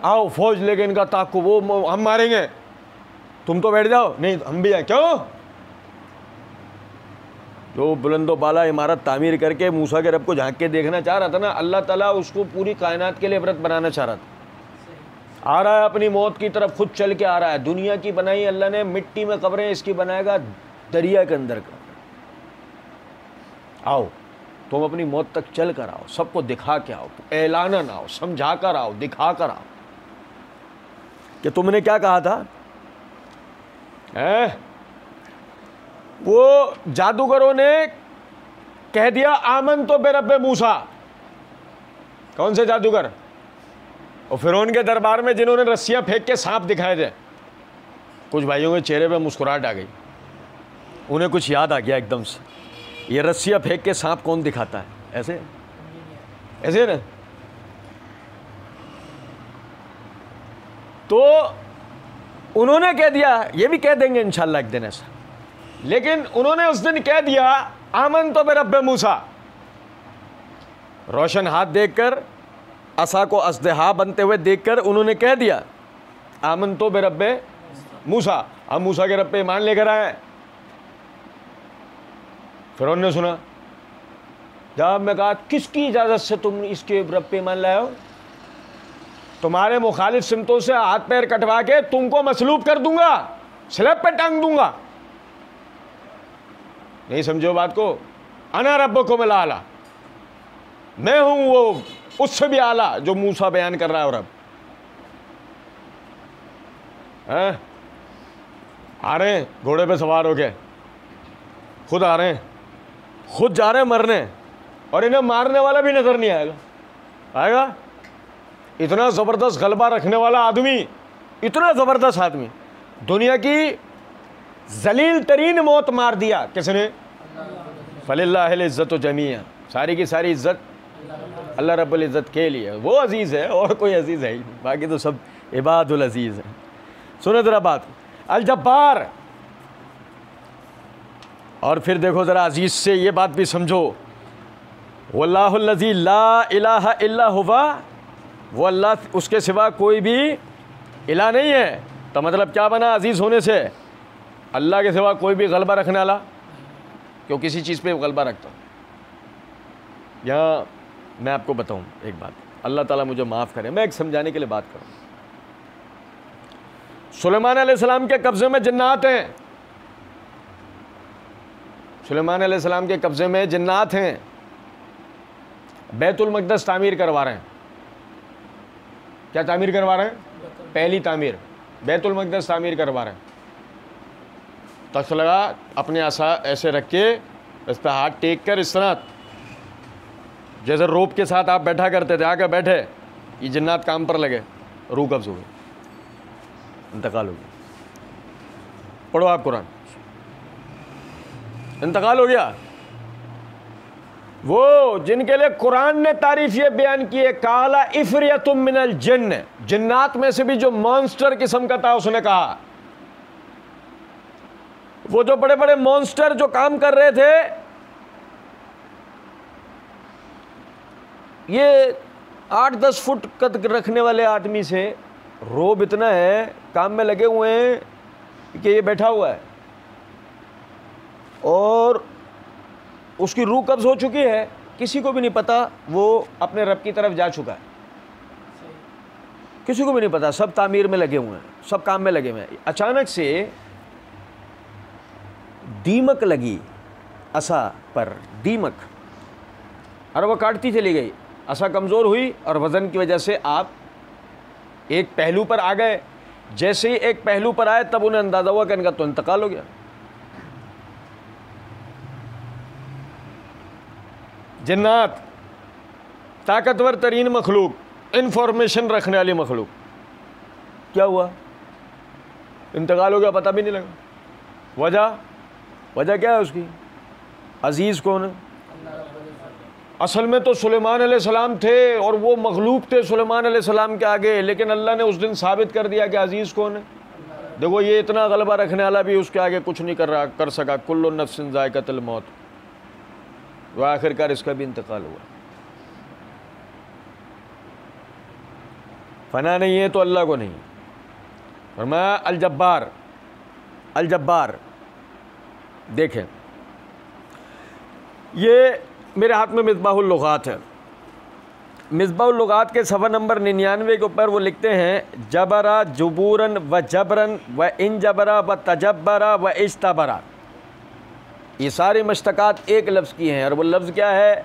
[SPEAKER 1] आओ फौज लेके इनका ताक़ुब, वो हम मारेंगे, तुम तो बैठ जाओ, नहीं हम भी आए। क्यों? जो बुलंदो बाला इमारत तामीर करके मूसा के रब को झांक के देखना चाह रहा था ना, अल्लाह ताला उसको पूरी कायनात के लिए इबरत बनाना चाह रहा था। आ रहा है अपनी मौत की तरफ, खुद चल के आ रहा है। दुनिया की बनाई अल्लाह ने, मिट्टी में कब्रें, इसकी बनाएगा दरिया के अंदर का। आओ तुम अपनी मौत तक चल कर आओ, सबको दिखा के आओ, ऐलानन आओ, समझा कर आओ, दिखा कर आओ कि तुमने क्या कहा था। वो जादूगरों ने कह दिया आमन तो बेरब्बे मूसा। कौन से जादूगर? और फिरौन के दरबार में जिन्होंने रस्सियां फेंक के सांप दिखाए थे, कुछ भाइयों के चेहरे पे मुस्कुराहट आ गई, उन्हें कुछ याद आ गया एकदम से, ये रस्सियां फेंक के सांप कौन दिखाता है? ऐसे ऐसे ना। तो उन्होंने कह दिया, ये भी कह देंगे इंशाल्लाह एक दिन ऐसा, लेकिन उन्होंने उस दिन कह दिया आमन तो बेरब्बे मूसा। रोशन हाथ देखकर, असा को अस्दहा बनते हुए देखकर उन्होंने कह दिया आमन तो बेरब्बे मूसा, हम मूसा के रब पे ईमान लेकर आए। फिरौन ने सुना, जवाब में कहा किसकी इजाज़त से तुम इसके रब पे ईमान लाए हो? तुम्हारे मुखालिफ सिमतों से हाथ पैर कटवा के तुमको मसलूब कर दूंगा, स्लैब पे टांग दूंगा। नहीं समझो बात को? अना रब्बुकुमुल आला, मैं हूं वो उससे भी आला जो मूसा बयान कर रहा है। और अब आ रहे हैं घोड़े पे सवार होके, खुद आ रहे हैं, खुद जा रहे हैं मरने, और इन्हें मारने वाला भी नजर नहीं आएगा। आएगा? इतना ज़बरदस्त गलबा रखने वाला आदमी, इतना ज़बरदस्त आदमी, दुनिया की जलील तरीन मौत मार दिया किसने? फलिल्लाहिल इज़्ज़तु जमीअन, सारी की सारी इज़्ज़त अल्लाह रब्बुल इज़्ज़त के लिए। वो अजीज़ है और कोई अजीज़ है ही, बाकी तो सब इबादुल अजीज़ है। सुनो ज़रा बात, अल जब्बार। और फिर देखो ज़रा अजीज़ से ये बात भी समझो वल्लाहुल्लज़ी ला इलाहा इल्ला हुवा, वो अल्लाह, उसके सिवा कोई भी इला नहीं है। तो मतलब क्या बना अजीज़ होने से? अल्लाह के सिवा कोई भी गलबा रखने वाला, क्यों किसी चीज़ पे गलबा रखता हूँ। यहाँ मैं आपको बताऊँ एक बात, अल्लाह ताला मुझे माफ़ करे, मैं एक समझाने के लिए बात करूँ। सुलेमान अलैहिस्सलाम के कब्ज़े में जिन्नात हैं, सुलेमान अलैहिस्सलाम के कब्ज़े में जिन्नात हैं, बैतुल मक़दस तामीर करवा रहे हैं। क्या तामीर करवा रहे हैं? पहली तामीर, बैतुल मक़दस तामीर करवा रहे हैं। तख्त लगा, अपने आसा ऐसे रख के इस पर हाथ टेक कर, इस तरह जैसे रोप के साथ आप बैठा करते थे, आकर बैठे, ये जिन्नात काम पर लगे, रूह कब्ज़ हो गई, इंतकाल हो गया। पढ़ो आप कुरान, इंतकाल हो गया। वो जिनके लिए कुरान ने तारीफ ये बयान की है, काला इफरियतुम मिनल जिन्न, जिन्नात में से भी जो मॉन्स्टर किस्म का था, उसने कहा, वो जो बड़े बड़े मॉन्स्टर जो काम कर रहे थे, ये 8-10 फुट कद रखने वाले आदमी से रोब इतना है, काम में लगे हुए हैं कि ये बैठा हुआ है और उसकी रूह कब्ज़ हो चुकी है, किसी को भी नहीं पता वो अपने रब की तरफ जा चुका है, किसी को भी नहीं पता, सब तामीर में लगे हुए हैं, सब काम में लगे हुए हैं। अचानक से दीमक लगी असा पर, दीमक, और वो काटती चली गई, असा कमज़ोर हुई और वज़न की वजह से आप एक पहलू पर आ गए। जैसे ही एक पहलू पर आए तब उन्हें अंदाज़ा हुआ कि इनका तो इंतकाल हो गया। जिन्नात, ताकतवर तरीन मखलूक, इंफॉर्मेशन रखने वाली मखलूक, क्या हुआ? इंतकाल हो गया, पता भी नहीं लगा। वजह क्या है उसकी? अजीज़ कौन है? असल में तो सुलेमान अलैहिस्सलाम थे और वो मखलूक थे सुलेमान अलैहिस्सलाम के आगे, लेकिन अल्लाह ने उस दिन साबित कर दिया कि अजीज़ कौन है। देखो, ये इतना गलबा रखने वाला भी उसके आगे कुछ नहीं कर सका। कुल्लु नफ्सिन ज़ाइक़तुल मौत, वह आखिरकार इसका भी इंतकाल हुआ। फना नहीं है तो अल्लाह को नहीं। फरमाया अल जब्बार, अल जब्बार। देखें, ये मेरे हाथ में मिसबाहुल लुगात है। मिसबाहुल लुगात के सफ़ा नंबर 99 के ऊपर वो लिखते हैं, जबरा जुबूरन व जबरन व इन जबरा व तजब्बरा व इस्तबरा। ये सारी मश्तकात एक लफ्ज़ की हैं और वो लफ्ज़ क्या है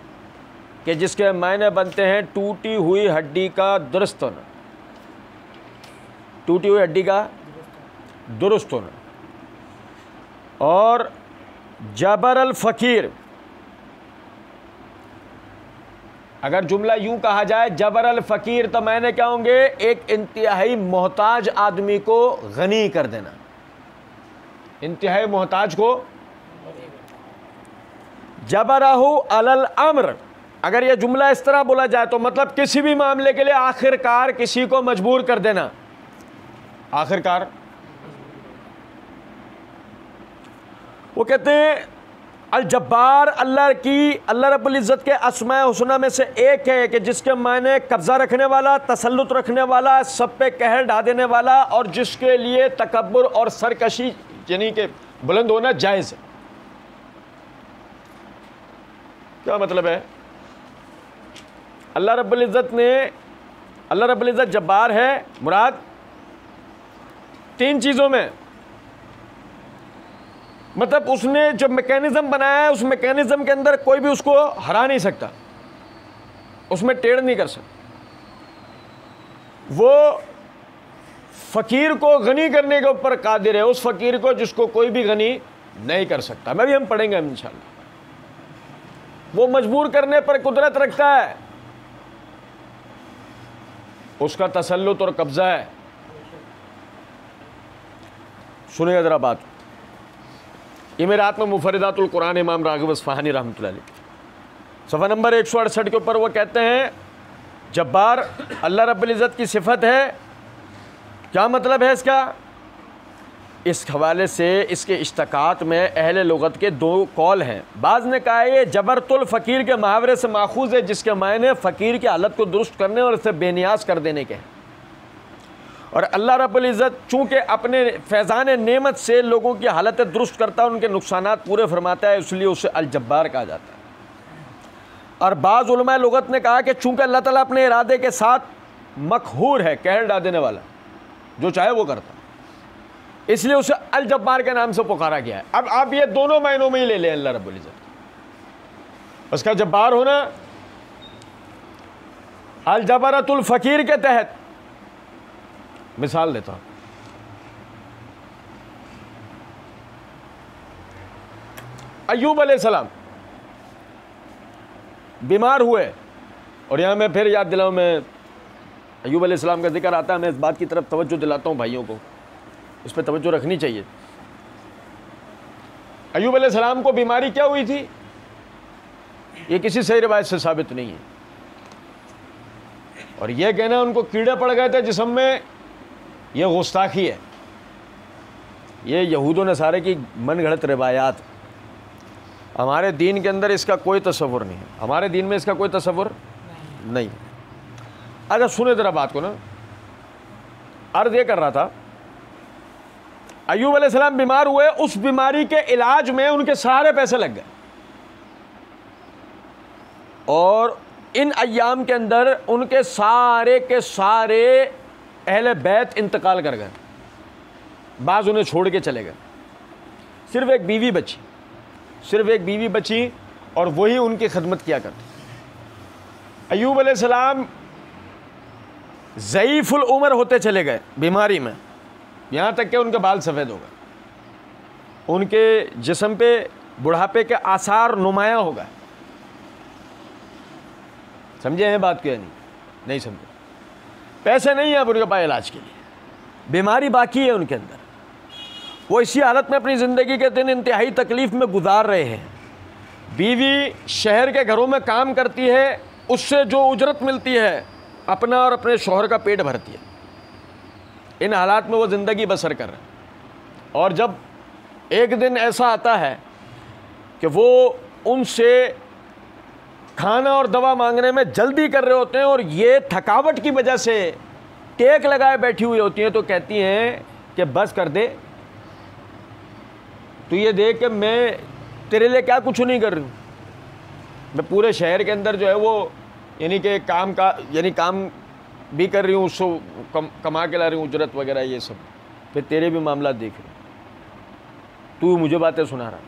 [SPEAKER 1] कि जिसके मायने बनते हैं टूटी हुई हड्डी का दुरुस्त होना, टूटी हुई हड्डी का दुरुस्त होना। और जबर अल फ़कीर, अगर जुमला यूं कहा जाए जबर अल फ़कीर, तो मैंने क्या होंगे? एक इंतहाई मोहताज आदमी को गनी कर देना, इंतहाई मोहताज को। जबरहु अलल अम्र, अगर यह जुमला इस तरह बोला जाए तो मतलब किसी भी मामले के लिए आखिरकार किसी को मजबूर कर देना, आखिरकार। वो कहते हैं अल जब्बार, अल्लाह रब्बुल इज़्ज़त के अस्माए हुस्ना में से एक है कि जिसके मायने कब्ज़ा रखने वाला, तसल्लुत रखने वाला, सब पे कहर ढा देने वाला, और जिसके लिए तकब्बुर और सरकशी यानी कि बुलंद होना जायज़ है। क्या मतलब है? अल्लाह रब्बुल इज़्ज़त जब्बार है, मुराद 3 चीज़ों में, मतलब उसने जो मैकेनिज़्म बनाया है उस मैकेनिज़्म के अंदर कोई भी उसको हरा नहीं सकता, उसमें टेढ़ नहीं कर सकता। वो फ़कीर को गनी करने के ऊपर कादिर है, उस फ़कीर को जिसको कोई भी गनी नहीं कर सकता। मैं भी हम पढ़ेंगे इंशाअल्लाह। वो मजबूर करने पर कुदरत रखता है, उसका तसल्लुत और कब्ज़ा है। सुनिए ज़रा बात, ये मेरे हाथ में मुफरिदातुल कुरान इमाम राग़िब अस्फ़हानी रहमतुल्लाह अलैह, सफ़ा नंबर 168 के ऊपर वो कहते हैं जब्बार अल्लाह रब्बुल इज़्ज़त की सिफत है। क्या मतलब है इसका? इस हवाले से इसके इश्तकात में अहले लुगत के दो कौल हैं। बाज़ ने कहा ये जबरतुल फ़कीर के मुहावरे से माखूज़ है, जिसके मायने फ़कीर की हालत को दुरुस्त करने और इसे बेनियाज कर देने के हैं। और अल्लाह रब्बुल इज़्ज़त चूँकि अपने फैज़ान नेमत से लोगों की हालत दुरुस्त करता है, उनके नुकसानात पूरे फरमाता है, इसलिए उसे अल जब्बार कहा जाता है। और बाज़ उलमा लुगत ने कहा कि चूँकि अल्लाह ताला अपने इरादे के साथ मक़हूर है, कहर डाल देने वाला, जो चाहे वो करता, इसलिए उसे अल जब्बार के नाम से पुकारा गया है। अब आप ये दोनों मायनों में ही ले लें अल्लाह रब्बुल इज़्ज़त। उसका जब्बार होना अल जबरतुल फ़कीर के तहत, मिसाल देता हूँ, अय्यूब अलैहिस्सलाम बीमार हुए, और यहाँ मैं फिर याद दिलाऊँ, मैं अय्यूब अलैहिस्सलाम का जिक्र आता है, मैं इस बात की तरफ तवज्जो दिलाता हूँ भाइयों को, इस पर तवज्जो रखनी चाहिए। अय्यूब अलैहिस्सलाम को बीमारी क्या हुई थी, ये किसी सही रिवायत से साबित नहीं है, और यह कहना उनको कीड़े पड़ गए थे जिस्म में, यह गुस्ताखी है, ये यहूदों नसारे की मन गढ़ंत रिवायात। हमारे दीन के अंदर इसका कोई तसव्वुर नहीं है, हमारे दीन में इसका कोई तसव्वुर नहीं। अच्छा सुने ज़रा बात को ना, अर्ज़ ये कर रहा था, अय्यूब अलैहिस्सलाम बीमार हुए, उस बीमारी के इलाज में उनके सारे पैसे लग गए, और इन अय्याम के अंदर उनके सारे के सारे अहले बैत इंतकाल कर गए, बाज़ उन्हें छोड़ के चले गए, सिर्फ एक बीवी बची, सिर्फ एक बीवी बची, और वही उनकी खिदमत किया करती। अय्यूब अलैहिस्सलाम ज़ईफ़ुल उम्र होते चले गए बीमारी में, यहाँ तक कि उनके बाल सफ़ेद हो गए, उनके जिस्म पे बुढ़ापे के आसार नुमायाँ हो गए। समझे हैं बात क्या? नहीं समझे। पैसे नहीं है अब उनके पास इलाज के लिए, बीमारी बाकी है उनके अंदर, वो इसी हालत में अपनी ज़िंदगी के दिन इंतहाई तकलीफ़ में गुजार रहे हैं। बीवी शहर के घरों में काम करती है, उससे जो उजरत मिलती है अपना और अपने शौहर का पेट भरती है। इन हालात में वो ज़िंदगी बसर कर रहे हैं, और जब एक दिन ऐसा आता है कि वो उनसे खाना और दवा मांगने में जल्दी कर रहे होते हैं, और ये थकावट की वजह से टेक लगाए बैठी हुई होती हैं, तो कहती हैं कि बस कर दे, तो ये देख कि मैं तेरे लिए क्या कुछ नहीं कर रही हूँ, मैं पूरे शहर के अंदर जो है वो यानी कि काम भी कर रही हूँ, उसको कमा के ला रही हूँ, उजरत वगैरह ये सब, फिर तेरे भी मामला देख रही, तू मुझे बातें सुना रहा।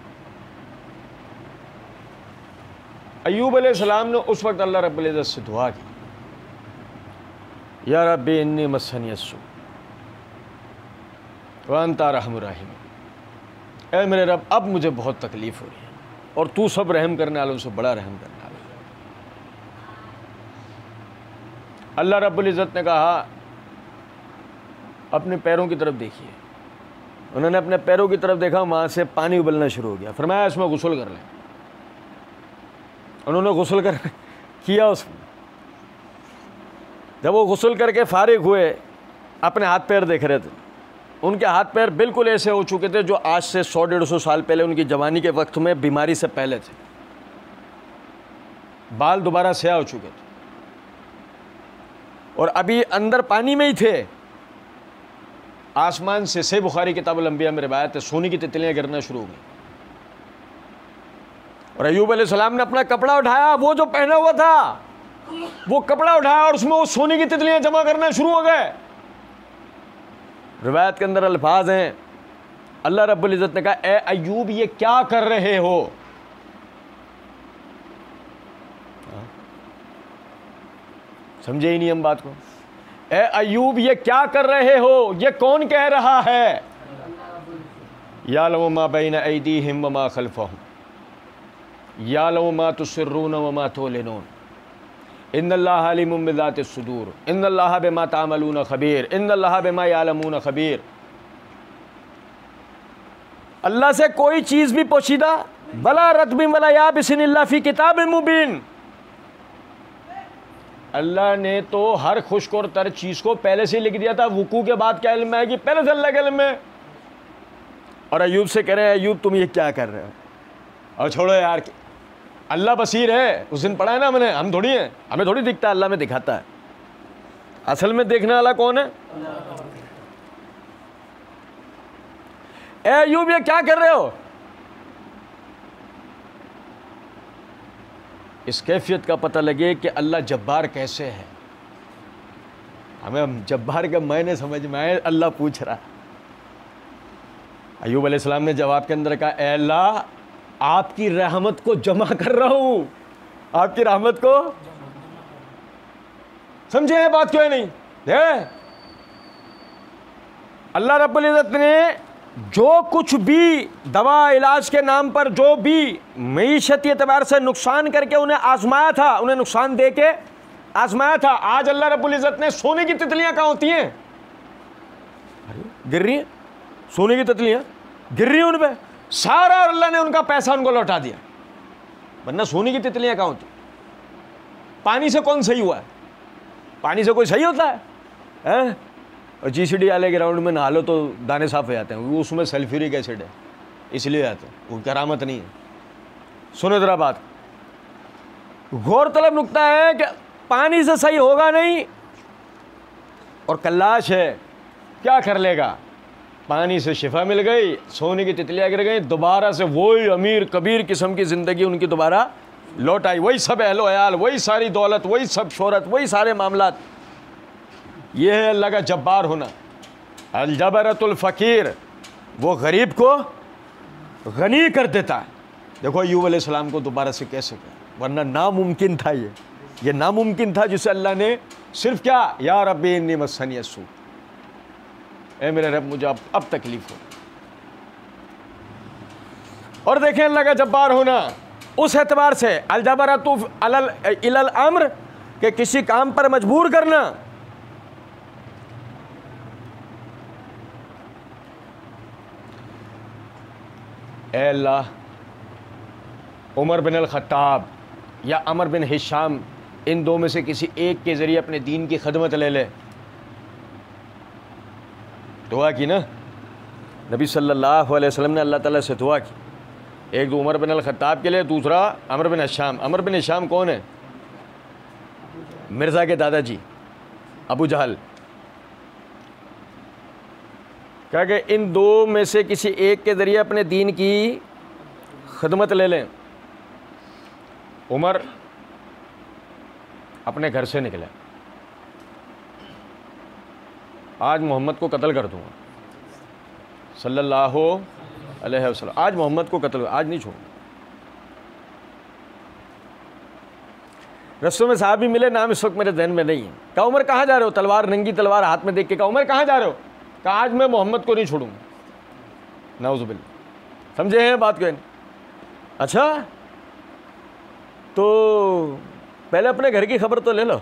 [SPEAKER 1] अय्यूब अलैहिस्सलाम ने उस वक्त अल्लाह रब्बुल इज़्ज़त से दुआ की, या रब्बी इन्नी मस्सनी अस्सू व अंता अर्हमुर राहिमीन, ऐ मेरे रब अब मुझे बहुत तकलीफ़ हो रही है, और तू सब रहम करने वालों से बड़ा रहम करने वाला। अल्लाह रब्बुल इज़्ज़त ने कहा अपने पैरों की तरफ देखिए। उन्होंने अपने पैरों की तरफ देखा, वहाँ से पानी उबलना शुरू हो गया। फरमाया इसमें गुस्ल कर लें। उन्होंने गुस्ल कर किया उसमें। जब वो गुस्ल करके फारिग हुए, अपने हाथ पैर देख रहे थे, उनके हाथ पैर बिल्कुल ऐसे हो चुके थे जो आज से 100-150 साल पहले उनकी जवानी के वक्त में बीमारी से पहले थे। बाल दोबारा स्याह हो चुके थे, और अभी अंदर पानी में ही थे। आसमान से सही बुखारी किताबुल अंबिया में रिवायत है, सोने की तितलियां गिरना शुरू हो गई, और अय्यूब अलैहिस्सलाम ने अपना कपड़ा उठाया, वो जो पहना हुआ था वो कपड़ा उठाया, और उसमें वो सोने की तितलियां जमा करना शुरू हो गए। रिवायत के अंदर अल्फाज हैं, अल्लाह रब्बुल इज़्ज़त ने कहा ए अय्यूब ये क्या कर रहे हो? समझे ही नहीं हम बात को। ए अय्यूब ये क्या कर रहे हो? ये कौन कह रहा है? यालमु मा बैन ऐदीहिम व मा खल्फहुम यालमु मा तुसिर्रून व मा तुलिनून इन्नल्लाह अलीमुम बिज़ातिस सुदूर इन्नल्लाह बिमा तामलून खबीर इन्नल्लाह बिमा यालमून खबीर। अल्लाह से कोई चीज़ भी पोशीदा वला रत्बिन वला याबिसिन इल्ला फ़ी किताबिन मुबीन। अल्लाह ने तो हर खुश्क और तर चीज़ को पहले से ही लिख दिया था। वुकू के बाद क्या इल्म आएगी, पहले से अल्लाह के इल्म में। और अयूब से कह रहे हैं अयूब तुम ये क्या कर रहे हो, और छोड़ो यार, अल्लाह बसीर है। उस दिन पढ़ा है ना मैंने, हम थोड़ी हैं, हमें थोड़ी दिखता है, अल्लाह में दिखाता है। असल में देखने वाला कौन है? ए अयूब ये क्या कर रहे हो? इस कैफियत का पता लगे कि अल्लाह जब्बार कैसे है। हमें जब्बार के मायने समझ में आए, अल्लाह पूछ रहा। अयूब अलैहिस्सलाम ने जवाब के अंदर कहा, ए अल्लाह आपकी रहमत को जमा कर रहा हूं, आपकी रहमत को। समझे हैं बात क्यों नहीं? अल्लाह रब्बुल इज्जत ने जो कुछ भी दवा इलाज के नाम पर जो भी मईशती एतबार से नुकसान करके उन्हें आजमाया था, उन्हें नुकसान दे के आजमाया था, आज अल्लाह रब्बुल इज्जत ने सोने की तितलियां कहाँ होती हैं? गिर रही हैं, सोने की तितलियां गिर रही हैं उन पे, सारा अल्लाह ने उनका पैसा उनको लौटा दिया। वरना सोने की तितलियां कहाँ होती? पानी से कौन सही हुआ है? पानी से कोई सही होता है? और GCD वाले ग्राउंड में नहा लो तो दाने साफ हो जाते हैं, वो उसमें सल्फ्यूरिक एसिड है इसलिए आते हैं, वो करामत नहीं है। सुनो जरा बात, गौरतलब नुक्ता है कि पानी से सही होगा नहीं, और कल्लाश है क्या कर लेगा? पानी से शिफा मिल गई, सोने की तितलियां गिर गई, दोबारा से वही अमीर कबीर किस्म की ज़िंदगी उनकी दोबारा लौट आई, वही सब अहलो अयाल, वही सारी दौलत, वही सब शोहरत, वही सारे मामलात। ये है अल्लाह का जब्बार होना। अल जबरतुल फ़कीर, वो गरीब को गनी कर देता है। देखो अय्यूब अलैहिस्सलाम को दोबारा से कैसे किया, वरना नामुमकिन था ये नामुमकिन था, जिसे अल्लाह ने सिर्फ क्या, या रब्बी इन्नी मस्सनी अस्सू, ए मेरे रब मुझे अब तकलीफ हो। और देखें अल्लाह का जब्बार होना उस एतबार से, अल जबरतु इलल अम्र, के किसी काम पर मजबूर करना। ए अल्लाह, उमर बिन अल खत्ताब या अमर बिन हिशाम, इन दो में से किसी एक के ज़रिए अपने दीन की खदमत ले ले। दुआ की ना नबी सल्लल्लाहु अलैहि वसल्लम ने अल्लाह ताला से दुआ की, एक तो उमर बिन अल खत्ताब के लिए, दूसरा अमर बिन हिशाम। अमर बिन हिशाम कौन है? मिर्ज़ा के दादाजी अबू जहल। क्या कि इन दो में से किसी एक के ज़रिए अपने दीन की खदमत ले लें। उमर अपने घर से निकले, आज मोहम्मद को कत्ल कर दूंगा सल्लल्लाहु अलैहि वसल्लम, आज मोहम्मद को कत्ल, आज नहीं छोड़ूंगा। रस्तों में साहब भी मिले, नाम इस वक्त मेरे ज़हन में नहीं है। कहा उमर कहाँ जा रहे हो? तलवार, नंगी तलवार हाथ में देख के कहा उमर कहाँ जा रहे हो? कहा आज मैं मोहम्मद को नहीं छोड़ूंगा। नाउज़ुबिल्लाह, समझे हैं बात को? अच्छा तो पहले अपने घर की खबर तो ले लो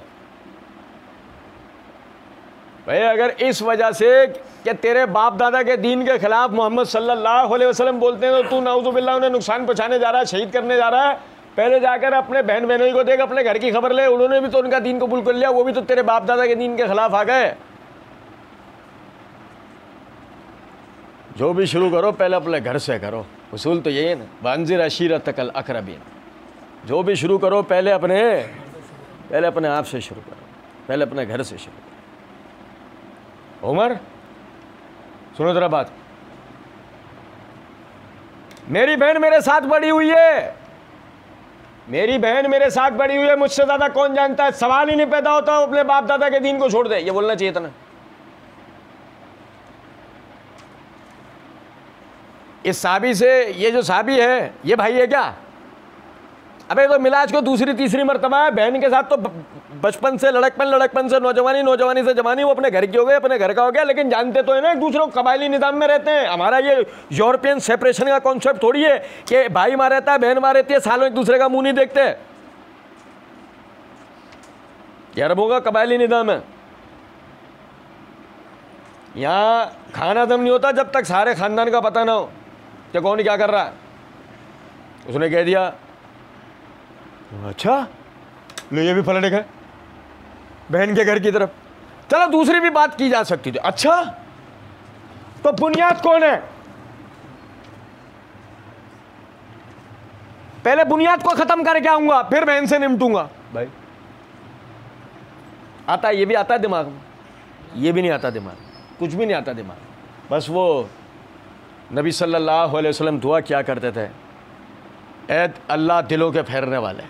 [SPEAKER 1] भाई। अगर इस वजह से कि तेरे बाप दादा के दीन के खिलाफ मोहम्मद सल्लल्लाहु अलैहि वसल्लम बोलते हैं तो तू नाउज़ुबिल्लाह उन्हें नुकसान पहुंचाने जा रहा है, शहीद करने जा रहा है, पहले जाकर अपने बहन बहनों को देख, अपने घर की खबर ले। उन्होंने भी तो उनका दीन कबूल कर लिया, वो भी तो तेरे बाप दादा के दीन के खिलाफ आ गए। जो भी शुरू करो पहले अपने घर से करो, उसूल तो यही है ना, वांजिर अशीरतकल अक़रबीन। जो भी शुरू करो पहले अपने आप से शुरू करो, पहले अपने घर से शुरू करो। उमर सुनो जरा बात, मेरी बहन मेरे साथ बड़ी हुई है, मेरी बहन मेरे साथ बड़ी हुई है, मुझसे ज़्यादा कौन जानता है। सवाल ही नहीं पैदा होता अपने बाप दादा के दीन को छोड़ दे, ये बोलना चाहिए था ना। इस साहबी से, ये जो साहबी है ये भाई है क्या? अबे तो मिलाज को दूसरी तीसरी मरतबा है। बहन के साथ तो बचपन से लड़कपन से नौजवानी से जवानी, वो अपने घर की हो गई, अपने घर का हो गया, लेकिन जानते तो है ना एक दूसरे को, कबायली निज़ाम में रहते हैं। हमारा ये यूरोपियन सेपरेशन का कॉन्सेप्ट थोड़ी है कि भाई मार रहता है बहन मार रहती है, सालों एक दूसरे का मुंह नहीं देखते। ये अरबों का कबायली निज़ाम है। यहाँ खाना दम नहीं होता जब तक सारे खानदान का पता ना हो कि कौन क्या कर रहा है। उसने कह दिया अच्छा लो ये भी पलट गए बहन के घर की तरफ। चलो दूसरी भी बात की जा सकती थी, अच्छा तो बुनियाद कौन है? पहले बुनियाद को ख़त्म करके आऊँगा, फिर बहन से निपटूंगा। भाई आता है, ये भी आता है दिमाग में? ये भी नहीं आता दिमाग, कुछ भी नहीं आता दिमाग। बस वो नबी सल्लल्लाहु अलैहि वसल्लम दुआ क्या करते थे, ऐ अल्लाह दिलों के फेरने वाले,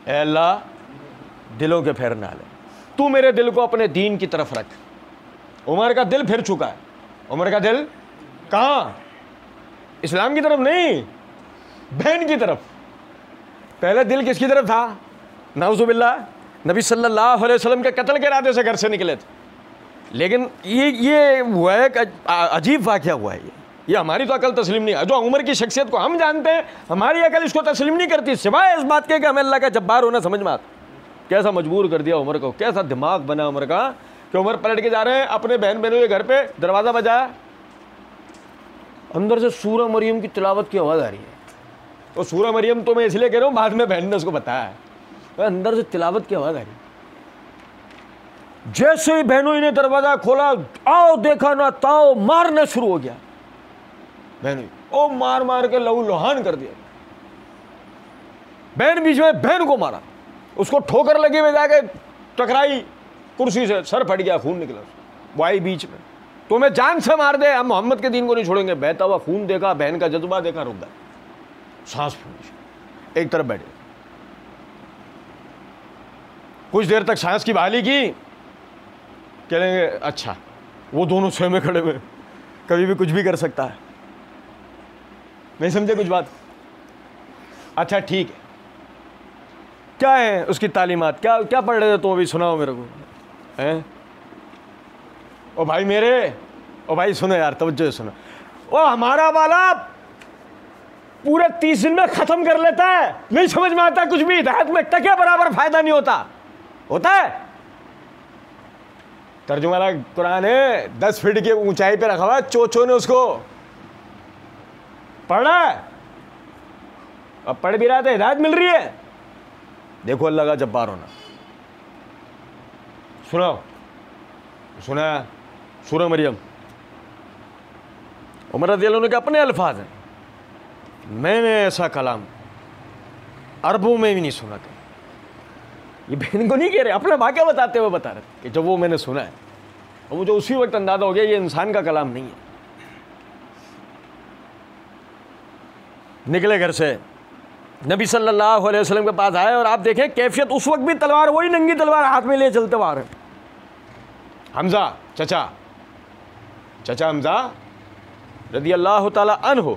[SPEAKER 1] ऐ अल्लाह दिलों के फेरने वाले, तू मेरे दिल को अपने दीन की तरफ रख। उमर का दिल फिर चुका है। उमर का दिल कहाँ? इस्लाम की तरफ नहीं, बहन की तरफ। पहले दिल किसकी तरफ था? नाउज़ुबिल्लाह, नबी सल्लल्लाहु अलैहि वसल्लम के कत्ल के इरादे से घर से निकले थे। लेकिन ये हुआ है, अजीब वाक़या हुआ है। ये हमारी तो अकल तस्लीम नहीं है। जो उमर की शख्सियत को हम जानते हैं, हमारी अकल इसको तस्लीम नहीं करती, सिवाय इस बात के कि हमें अल्लाह का जब्बार होना समझ में आता। कैसा मजबूर कर दिया उमर को, कैसा दिमाग बना उमर का कि उमर पलट के जा रहे हैं अपने बहन बहनों के घर पे, दरवाज़ा बजाया, अंदर से सूरह मरियम की तिलावत की आवाज़ आ रही है। तो सूरह मरियम तो मैं इसलिए कह रहा हूँ, बाद में बहन ने उसको बताया है, अंदर से तिलावत की आवाज़ आ रही है। जैसे ही बहनों ने दरवाज़ा खोला, आओ देखा ना ताओ, मारना शुरू हो गया। बहनों ओ मार मार के लहू लोहान कर दिया। बहन बीच में बहन को मारा, उसको ठोकर लगी, में जाके टकराई कुर्सी से, सर फट गया, खून निकला। वो आई बीच में, तुम्हें जान से मार दे, हम मोहम्मद के दीन को नहीं छोड़ेंगे। बहता हुआ खून देखा, बहन का जज्बा देखा, रुक गया, सांस फूली, एक तरफ बैठे। कुछ देर तक सांस की बहाली की, कहेंगे अच्छा वो दोनों स्वयं में खड़े हुए, कभी भी कुछ भी कर सकता है। नहीं समझे कुछ बात? अच्छा ठीक है, क्या है उसकी तालीमात, क्या क्या पढ़ रहे थे तुम? अभी सुनाओ मेरे को, हैं? ओ भाई मेरे, ओ भाई सुनो यार, तवज्जो सुनो। ओ हमारा वाला पूरे 30 दिन में ख़त्म कर लेता है, नहीं समझ में आता कुछ भी, हिदायत में टके बराबर फायदा नहीं होता। होता है? तर्जुमा कुरान है, 10 फीट की ऊंचाई पे रखा हुआ, चोचो ने उसको पढ़ा है, अब पढ़ भी रहा था, हिदायत मिल रही है। देखो अल्लाह का जब्बार होना। सुनाओ, सुना सूरह मरियम, उमर रज़ियल्लाहु अन्हु के अपने अल्फाज हैं, मैंने ऐसा कलाम अरबों में भी नहीं सुना था। ये बहन को नहीं कह रहे, अपना वाक़या बताते हुए बता रहे कि जब वो मैंने सुना है, और मुझे उसी वक्त अंदाजा हो गया ये इंसान का कलाम नहीं है। निकले घर से, नबी सल्लल्लाहु अलैहि वसल्लम के पास आए, और आप देखें कैफियत उस वक्त भी, तलवार वही नंगी तलवार हाथ में लिए चलते आ रहे। हमजा चचा हमजा रज़ियल्लाहु ताला अन्हु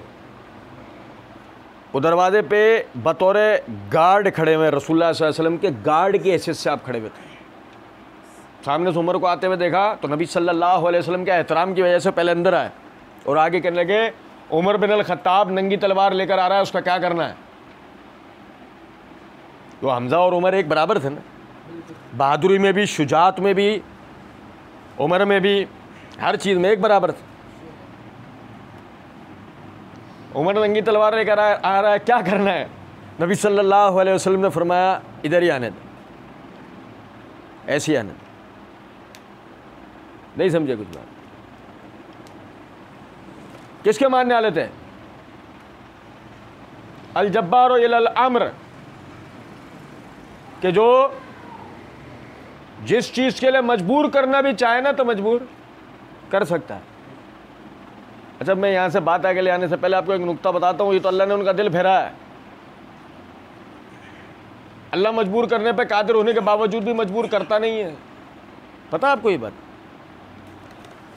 [SPEAKER 1] वो दरवाजे पे बतौर गार्ड खड़े हुए, रसूलुल्लाह सल्लल्लाहु अलैहि वसल्लम के गार्ड की हैसियत से आप खड़े हुए थे। सामने से उमर को आते हुए देखा तो नबी सल्लल्लाहु अलैहि वसल्लम के एहतराम की वजह से पहले अंदर आए, और आगे कहने लगे उमर बिन अल खत्ताब नंगी तलवार लेकर आ रहा है, उसका क्या करना है? तो हमजा और उमर एक बराबर थे ना, बहादुरी में भी, शुजात में भी, उमर में भी, हर चीज़ में एक बराबर थे। उमर नंगी तलवार लेकर आ रहा है, क्या करना है? नबी सल्लल्लाहु अलैहि वसल्लम ने फरमाया इधर ही आने दे, ऐसे ही आने दे। नहीं समझे कुछ बात? किसके मानने वाले थे? अल जब्बार इलल अम्र, कि जो जिस चीज़ के लिए मजबूर करना भी चाहे ना तो मजबूर कर सकता है। अच्छा, मैं यहाँ से बात आगे ले आने से पहले आपको एक नुक्ता बताता हूँ। ये तो अल्लाह ने उनका दिल फेरा है। अल्लाह मजबूर करने पे कादिर होने के बावजूद भी मजबूर करता नहीं है। पता है आपको ये बात?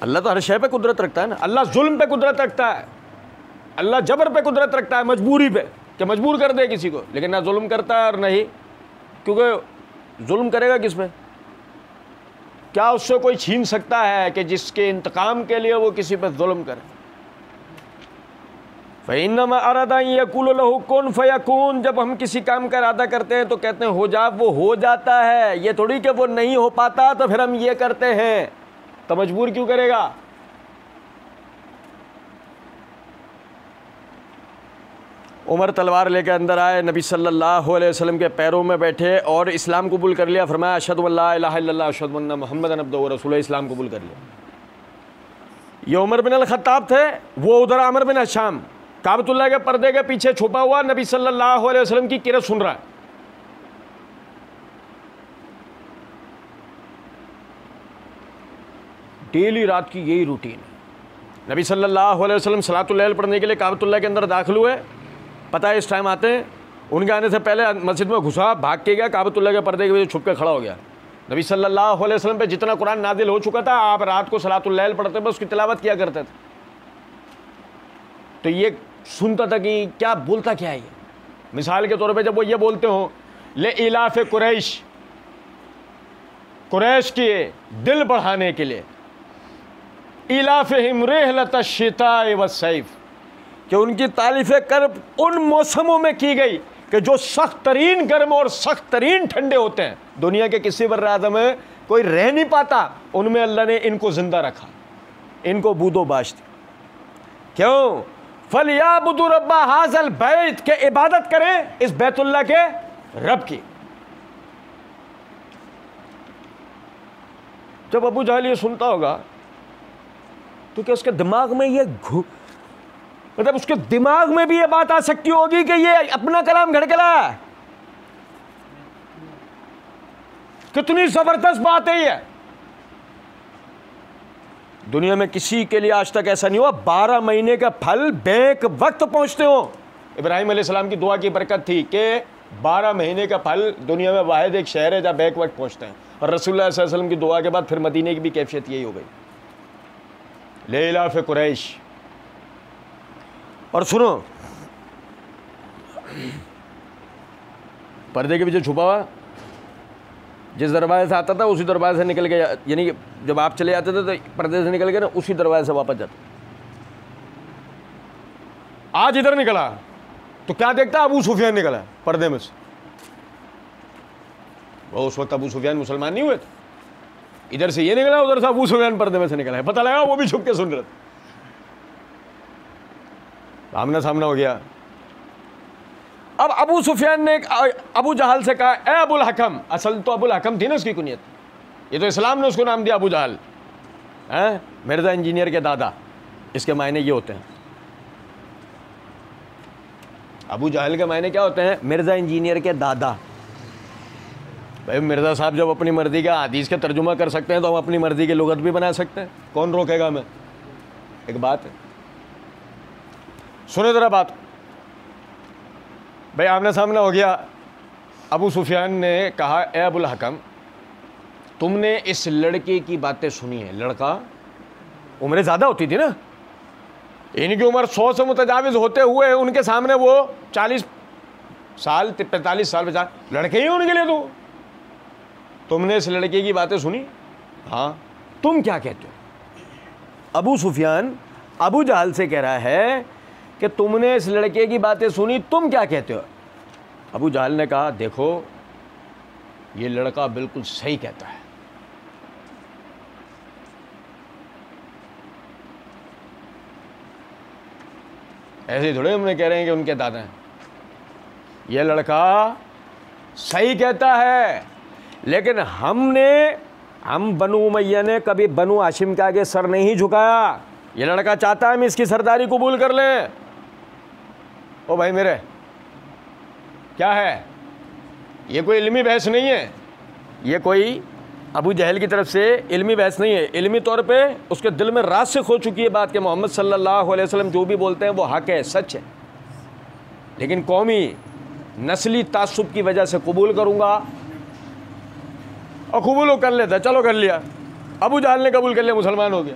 [SPEAKER 1] अल्लाह तो हर शय पे कुदरत रखता है ना। अल्लाह जुल्म पे कुदरत रखता है, अल्लाह जबर पे कुदरत रखता है, मजबूरी पे, कि मजबूर कर दे किसी को, लेकिन ना जुल्म करता है और नहीं, क्योंकि जुल्म करेगा किस पे? क्या उससे कोई छीन सकता है कि जिसके इंतकाम के लिए वो किसी पे जुल्म करे? फ़इन्नमा अरादा यक़ूलु लहू कुन फ़यकून, जब हम किसी काम का इरादा करते हैं तो कहते हैं हो जा, वो हो जाता है। ये थोड़ी कि वो नहीं हो पाता तो फिर हम ये करते हैं, तो मजबूर क्यों करेगा? उमर तलवार लेकर अंदर आए, नबी सल्लल्लाहु अलैहि वसल्लम के पैरों में बैठे और इस्लाम कबूल कर लिया। फरमाया अशहदु अल्ला इलाहा इल्लल्लाह अशहदु अन्ना मुहम्मदन अब्दुहु व रसूलुहु, इस्लाम कबूल कर लिया। ये उमर बिन अल खत्ताब थे, वो उधर आमिर बिन हिशाम, काबतुल्लाह के पर्दे के पीछे छुपा हुआ नबी सल्लल्लाहु अलैहि वसल्लम की किरत सुन रहा है। डेली रात की यही रूटीन है। नबी सल्लल्लाहु अलैहि वसल्लम सलातुल लैल पढ़ने के लिए काबतुल्लाह के अंदर दाखिल हुए। पता है इस टाइम आते हैं, उनके आने से पहले मस्जिद में घुसा, भाग के गया, काबतुल्लाह के पर्दे के पीछे छुप के खड़ा हो गया। नबी सल्लल्लाहु अलैहि वसल्लम पे जितना कुरान नाजिल हो चुका था, आप रात को सलातुल लैल पढ़ते थे, उसकी तिलावत किया करते थे। तो ये सुनता था कि क्या बोलता क्या है ये। मिसाल के तौर पे जब वो ये बोलते हो ले इलाफ़े कुरैश, कुरैश के दिल बढ़ाने के लिए, इलाफ़िहिम रिहलत अश-शिताए वस-सैफ, कि उनकी तारीफ़ें कर्ब उन मौसमों में की गई कि जो सख्त तरीन गर्म और सख्त तरीन ठंडे होते हैं। दुनिया के किसी बर्र आज़म में कोई रह नहीं पाता, उनमें अल्लाह ने इनको जिंदा रखा, इनको बूदो-बाश दी। क्यों? फलियाबुदु रब्बा हाज़ल बैत, के इबादत करें इस बैतुल्लाह के रब की। जब अबू जहल ये सुनता होगा तो क्या उसके दिमाग में ये मतलब उसके दिमाग में भी ये बात आ सकती होगी कि ये अपना कलाम घड़कला है? कितनी जबरदस्त बात है ये। दुनिया में किसी के लिए आज तक ऐसा नहीं हुआ 12 महीने का फल बेक वक्त पहुंचते हो। इब्राहिम अलैहिस्सलाम की दुआ की बरकत थी कि 12 महीने का फल दुनिया में वाहिद एक शहर है जहाँ बेक वक्त पहुंचते हैं, और रसूलुल्लाह सल्लल्लाहु अलैहि वसल्लम की दुआ के बाद फिर मदीने की भी कैफियत यही हो गई, ले इलाफ़े कुरैश। और सुनो, पर्दे के पीछे छुपा हुआ जिस दरवाजे से आता था उसी दरवाजे से निकल के, यानी जब आप चले जाते थे तो पर्दे से निकल के ना उसी दरवाजे से वापस जाते। आज इधर निकला तो क्या देखता, अबू सुफियान निकला पर्दे में से। वो उस वक्त अबू सुफियान मुसलमान नहीं हुए थे, इधर से ये निकला, उधर से अबू सुफियान पर्दे में से निकला है। पता लगा वो भी छुप के सुन रहे थे। आमना सामना हो गया। अब अबू सुफियान ने अबू जहल से कहा, ए अबुल हकम, असल तो अबुल हकम थी ना उसकी कुनियत, ये तो इस्लाम ने उसको नाम दिया अबू जहल, हैं, मिर्जा इंजीनियर के दादा, इसके मायने ये होते हैं। अबू जहल के मायने क्या होते हैं? मिर्जा इंजीनियर के दादा। भाई मिर्जा साहब जब अपनी मर्जी का हदीस का तर्जुमा कर सकते हैं तो हम अपनी मर्जी की लुगत भी बना सकते हैं, कौन रोकेगा हमें? एक बात है, सुनो जरा बात। भाई आमने सामने हो गया। अबू सुफियान ने कहा, ए अबुल हकम, तुमने इस लड़के की बातें सुनी है? लड़का, उम्र ज़्यादा होती थी ना, इनकी उम्र 100 से मुतजाविज़ होते हुए उनके सामने वो 40 साल 45 साल 50 लड़के ही उनके लिए। तो तुमने इस लड़के की बातें सुनी? हाँ। तुम क्या कहते हो? अबू सुफियान अबू जहल से कह रहा है कि तुमने इस लड़के की बातें सुनी, तुम क्या कहते हो? अबू जहल ने कहा, देखो ये लड़का बिल्कुल सही कहता है। ऐसे थोड़े हमने कह रहे हैं कि उनके दादा हैं। ये लड़का सही कहता है, लेकिन हम बनु उमैया ने कभी बनु हाशिम के आगे सर नहीं झुकाया। ये लड़का चाहता है हम इसकी सरदारी कबूल कर लें। ओ भाई मेरे, क्या है ये? कोई इल्मी बहस नहीं है, ये कोई अबू जहल की तरफ से इल्मी बहस नहीं है। इल्मी तौर पे उसके दिल में रासिख हो चुकी है बात कि मोहम्मद सल्लल्लाहु अलैहि वसल्लम जो भी बोलते हैं वो हक है, सच है, लेकिन कौमी नस्ली तासुब की वजह से कबूल करूँगा, और कबूल कर लेता, चलो कर लिया। अबू जहल ने कबूल कर लिया, मुसलमान हो गया।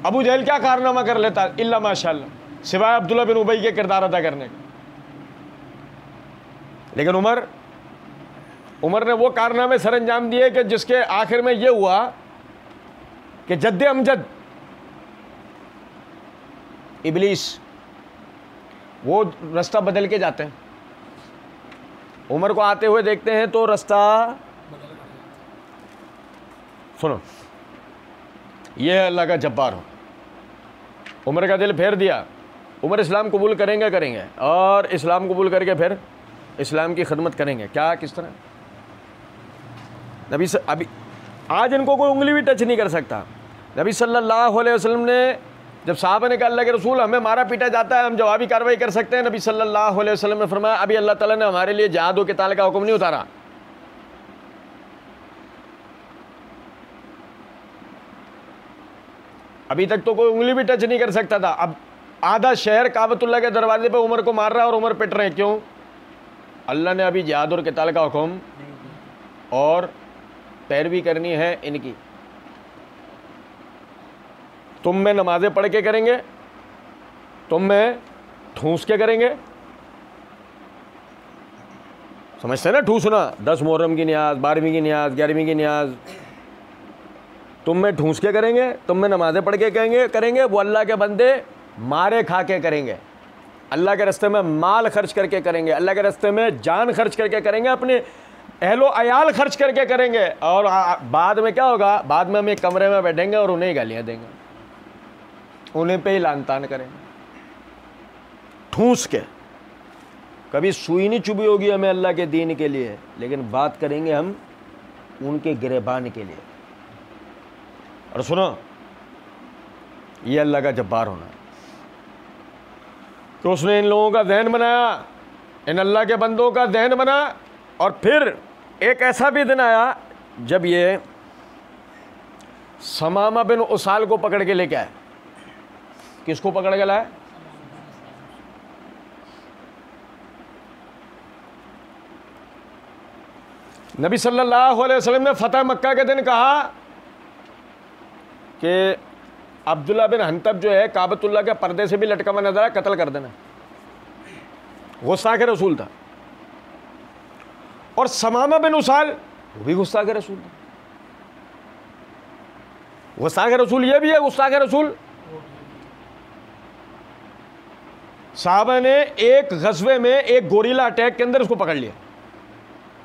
[SPEAKER 1] अबू जहल क्या कारनामा कर लेता इल्ला माशाअल्लाह, सिवाय अब्दुल्ला बिन उबई के किरदार अदा करने का। लेकिन उमर ने वो कारनामे सर अंजाम दिए कि जिसके आखिर में ये हुआ कि जद्दे अमजद इबलीस वो रास्ता बदल के जाते हैं। उमर को आते हुए देखते हैं तो रास्ता, सुनो, ये है अल्लाह का जब्बार हो। उमर का दिल फेर दिया, उमर इस्लाम कबूल करेंगे और इस्लाम कबूल करके फिर इस्लाम की खिदमत करेंगे। क्या, किस तरह? नबी अभी आज इनको कोई उंगली भी टच नहीं कर सकता। नबी सल्लल्लाहु अलैहि वसल्लम ने जब साहबा ने कहा अल्लाह के रसूल हमें मारा पीटा जाता है, हम जवाबी कार्रवाई कर सकते हैं, नबी सल्लल्लाहु अलैहि वसल्लम ने फरमाया अभी अल्लाह ताला ने हमारे लिए जिहाद व क़िताल का हुक्म नहीं उतारा। अभी तक तो कोई उंगली भी टच नहीं कर सकता था। अब आधा शहर काबतुल्लाह के दरवाजे पे उमर को मार रहा है और उमर पिट रहे हैं। क्यों? अल्लाह ने अभी जिहाद और क़िताल का हुक्म और पैरवी करनी है इनकी। तुम में नमाजें पढ़ के करेंगे, तुम में ठूस के करेंगे। समझते ना ठूसना? 10 मुहर्रम की न्याज, 12वीं की न्याज, 11वीं की न्याज तुम में ठूस के करेंगे, तुम में नमाजें पढ़ के करेंगे। वो अल्लाह के बंदे मारे खा के करेंगे, अल्लाह के रास्ते में माल खर्च करके करेंगे, अल्लाह के रास्ते में जान खर्च करके करेंगे, अपने अहलो अयाल खर्च करके करेंगे। और बाद में क्या होगा? बाद में हम एक कमरे में बैठेंगे और उन्हें गालियाँ देंगे, उन्हें पे ही लान तान करेंगे ठूस के। कभी सुई नहीं चुभी होगी हमें अल्लाह के दीन के लिए, लेकिन बात करेंगे हम उनके गिरेबान के लिए। और सुनो, ये अल्लाह का जब्बार होना है कि उसने इन लोगों का ज़हन बनाया, इन अल्लाह के बंदों का ज़हन बना। और फिर एक ऐसा भी दिन आया जब ये समामा बिन उसाल को पकड़ के लेके आए। किसको पकड़ के लाए? नबी सल्लल्लाहु अलैहि वसल्लम ने फतह मक्का के दिन कहा कि अब्दुल्ला बिन हंतब जो है काबतुल्लाह के पर्दे से भी लटका हुआ नजर आया, कत्ल कर देना। गुस्सा के रसूल था। और समामा बिन उसाल वो भी गुस्सा के रसूल था। गुस्सा के रसूल ये भी है, गुस्सा के रसूल। साहबा ने एक गज़वे में एक गोरिल्ला अटैक के अंदर उसको पकड़ लिया,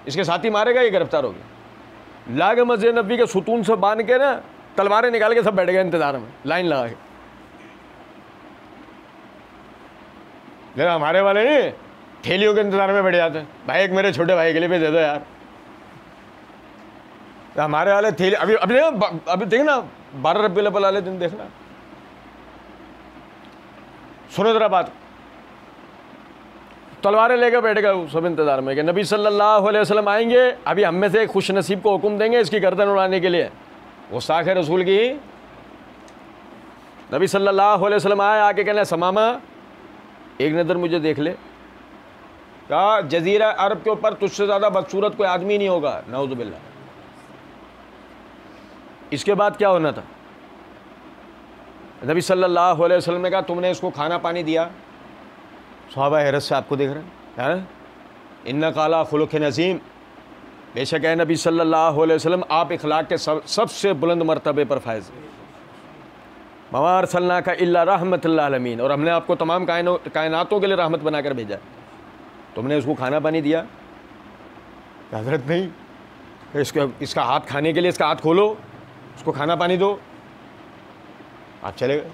[SPEAKER 1] इसके साथी मारेगा, ये गिरफ्तार हो गया। लागे मस्जिद नबी के सुतून से बांध के ना तलवारें निकाल के सब बैठ गए इंतजार में, लाइन लगा के। लेकिन हमारे वाले नहीं, थैलियों के इंतजार में बैठ जाते हैं। भाई एक मेरे छोटे भाई के लिए भी दे दो यार। तो हमारे वाले थैली अभी देखना 12 रबीउल अव्वल वाले दिन देखना। सुनो जरा बात, तलवारें लेकर बैठ गए सब इंतजार में कि नबी सल्लल्लाहु अलैहि वसल्लम आएंगे, अभी हम में से एक खुश नसीब को हुक्म देंगे इसकी गर्दन उड़ाने के लिए। वो साख रसूल की। नबी सल्लल्लाहु अलैहि वसल्लम आए, आके कहना समामा एक नज़र मुझे देख ले। कहा जजीरा अरब के ऊपर तुझसे ज़्यादा बदसूरत कोई आदमी नहीं होगा, नऊज़ु बिल्लाह। इसके बाद क्या होना था? नबी सल्लल्लाहु अलैहि वसल्लम ने कहा तुमने इसको खाना पानी दिया? सहाबा हैरत से आपको देख रहे हैं। इन्ना काला खुलुक़ नज़ीम, बेशक है नबी सल्लल्लाहु अलैहि वसल्लम आप इखलाक के सबसे बुलंद मर्तबे पर फायज़ हैं। वमा अर्सलनाका इल्ला रहमतल आलमीन, और हमने आपको तमाम कायनातों के लिए रहमत बनाकर भेजा। तुमने उसको खाना पानी दिया? हज़रत नहीं, इसका हाथ खाने के लिए इसका हाथ खोलो, उसको खाना पानी दो। आप चले गए।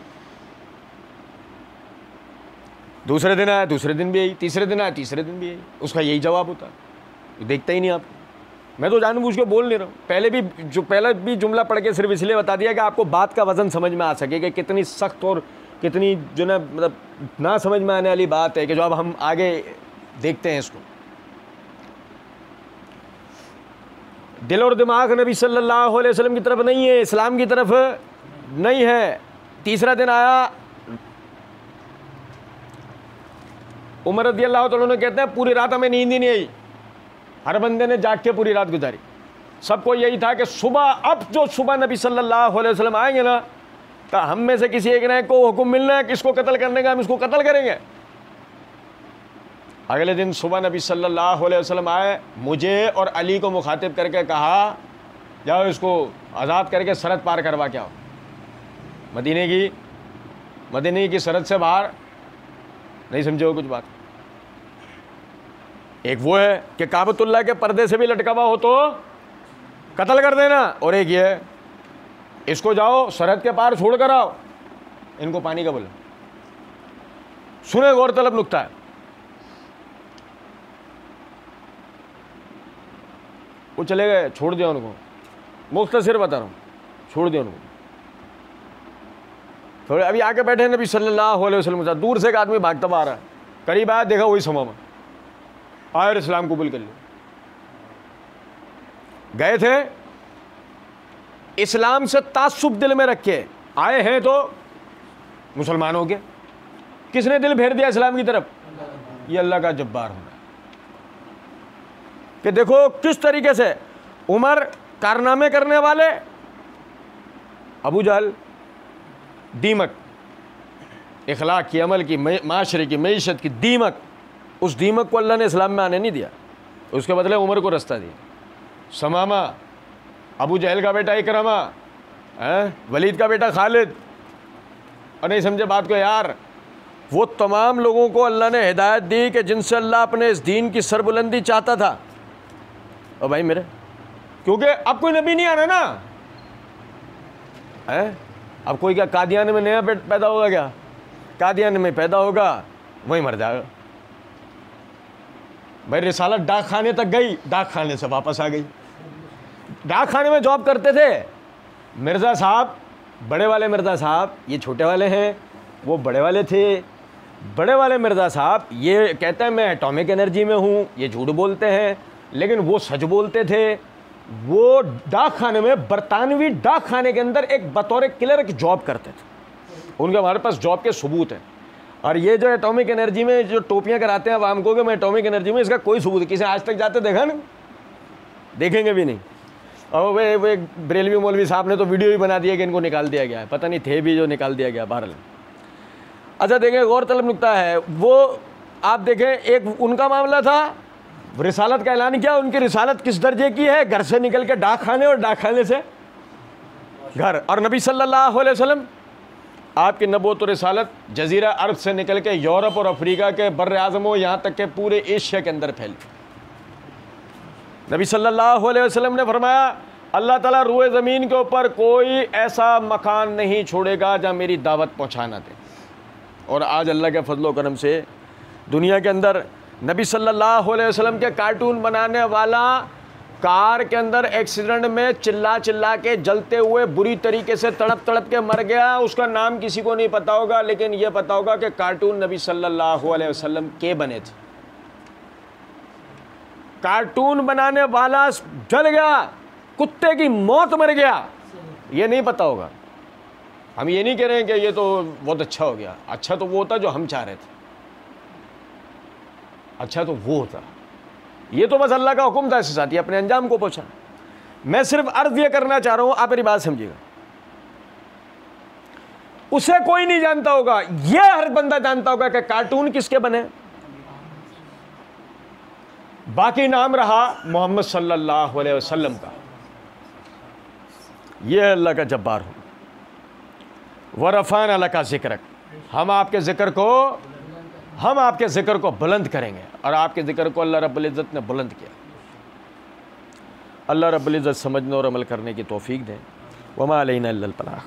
[SPEAKER 1] दूसरे दिन आया, दूसरे दिन भी यही, तीसरे दिन आया, तीसरे दिन भी यही। उसका यही जवाब होता, देखता ही नहीं आप। मैं तो जानबूझ के बोल नहीं रहा हूँ। पहले भी जुमला पढ़ के सिर्फ इसलिए बता दिया कि आपको बात का वज़न समझ में आ सके कि कितनी सख्त और कितनी जो ना मतलब ना समझ में आने वाली बात है कि जो अब हम आगे देखते हैं इसको। दिल और दिमाग नबी सल्लल्लाहु अलैहि वसल्लम की तरफ नहीं है, इस्लाम की तरफ नहीं है। तीसरा दिन आया, उमर रज़ी अल्लाह तआला अन्हु कहते हैं पूरी रात हमें नींद ही नहीं आई, हर बंदे ने जाग के पूरी रात गुजारी। सबको यही था कि सुबह नबी सल्लल्लाहु अलैहि वसल्लम आएंगे ना, तो हम में से किसी एक ने को हुक्म मिलना है कि इसको कत्ल करने का, हम इसको कत्ल करेंगे। अगले दिन सुबह नबी सल्लल्लाहु अलैहि वसल्लम आए, मुझे और अली को मुखातिब करके कहा जाओ इसको आज़ाद करके सरहद पार करवा के आओ। मदीने की सरहद से बाहर। नहीं समझे हो कुछ बात? एक वो है कि काबतुल्लाह के पर्दे से भी लटका हुआ हो तो कत्ल कर देना, और एक ये है इसको जाओ सरहद के पार छोड़ कर आओ, इनको पानी का बोला। सुने गौरतलब नुक्ता है, वो चले गए, छोड़ दिया उनको। मुख्तसर बता रहा हूँ, छोड़ दिया उनको। थोड़े अभी आके बैठे हैं नबी सल्लल्लाहु अलैहि वसल्लम के साथ, दूर से एक आदमी भागता हुआ आ रहा है, करीब आया, देखा वही समामा, आए और इस्लाम कबूल कर लिया। गए थे इस्लाम से तासुब दिल में रखे, आए हैं तो मुसलमान हो गए। किसने दिल फेर दिया इस्लाम की तरफ? ये अल्लाह का जब्बार होना। कि देखो किस तरीके से उमर कारनामे करने वाले, अबू जहल दीमक, इखलाक की, अमल की, माशरे की, मईशत की दीमक, उस दीमक को अल्लाह ने इस्लाम में आने नहीं दिया, उसके बदले उमर को रास्ता दिया। समामा, अबू जहल का बेटा इकरमा, वलीद का बेटा खालिद, और नहीं समझे बात को यार, वो तमाम लोगों को अल्लाह ने हिदायत दी कि जिनसे अल्लाह अपने इस दीन की सरबुलंदी चाहता था। और भाई मेरे, क्योंकि अब कोई नबी नहीं आना ना है, अब कोई क्या कादियान में नया पैदा होगा? क्या कादियान में पैदा होगा, वहीं मर जाएगा। भाई रिसालत डाक खाने तक गई, डाक खाने से वापस आ गई। डाक खाने में जॉब करते थे मिर्ज़ा साहब, बड़े वाले मिर्ज़ा साहब, ये छोटे वाले हैं, वो बड़े वाले थे। बड़े वाले मिर्ज़ा साहब ये कहते हैं मैं एटॉमिक एनर्जी में हूँ, ये झूठ बोलते हैं, लेकिन वो सच बोलते थे। वो डाक खाने में, बरतानवी डाक खाने के अंदर एक बतौर क्लर्क जॉब करते थे, उनके हमारे पास जॉब के सबूत हैं। और ये जो एटॉमिक एनर्जी में जो टोपियाँ कराते हैं आवाम को कि मैं एटॉमिक एनर्जी में, इसका कोई सबूत किसी आज तक जाते देखा ना, देखेंगे भी नहीं। और वे बरेलवी मौलवी साहब ने तो वीडियो ही बना दिया कि इनको निकाल दिया गया है, पता नहीं थे भी जो निकाल दिया गया बहरहाल। अच्छा देखें, गौरतलब नुक्ता है वो, आप देखें एक उनका मामला था, रिसालत का ऐलान किया, उनकी रिसालत किस दर्जे की है? घर से निकल के डाक खाने और डाक खाने से घर। और नबी सल्लल्लाहु अलैहि वसल्लम, आपकी नबूवत और रिसालत जजीरा अरब से निकल के यूरोप और अफ्रीका के बर्र आज़म, यहाँ तक के पूरे एशिया के अंदर फैली। नबी सल्लल्लाहु अलैहि वसल्लम ने फरमाया अल्लाह ताला रूए ज़मीन के ऊपर कोई ऐसा मकान नहीं छोड़ेगा जहाँ मेरी दावत पहुँचा ना दे। और आज अल्लाह के फजलो करम से दुनिया के अंदर नबी सल्लल्लाहु अलैहि वसल्लम के कार्टून बनाने वाला कार के अंदर एक्सीडेंट में चिल्ला चिल्ला के जलते हुए बुरी तरीके से तड़प तड़प के मर गया। उसका नाम किसी को नहीं पता होगा, लेकिन यह पता होगा कि कार्टून नबी सल्लल्लाहु अलैहि वसल्लम के बने थे। कार्टून बनाने वाला जल गया, कुत्ते की मौत मर गया, ये नहीं पता होगा। हम ये नहीं कह रहे हैं कि ये तो बहुत अच्छा हो गया, अच्छा तो वो होता जो हम चाह रहे थे, अच्छा तो वो होता। ये तो बस अल्लाह का हुक्म था, इसके साथ ही अपने अंजाम को पहुंचा। मैं सिर्फ अर्ज ये करना चाह रहा हूं, आप मेरी बात समझिएगा, उसे कोई नहीं जानता होगा, ये हर बंदा जानता होगा कि कार्टून किसके बने, बाकी नाम रहा मोहम्मद सल्लल्लाहु अलैहि वसल्लम का। ये अल्लाह का जब्बार हो। वरफ़ाना लका ज़िक्रक, हम आपके ज़िक्र को बुलंद करेंगे। और आपके ज़िक्र को अल्लाह रब्बुल इज़्ज़त ने बुलंद किया। अल्लाह रब्बुल इज़्ज़त समझने और अमल करने की तौफ़ीक दें। वमा अलैना इल्लल बलाग़।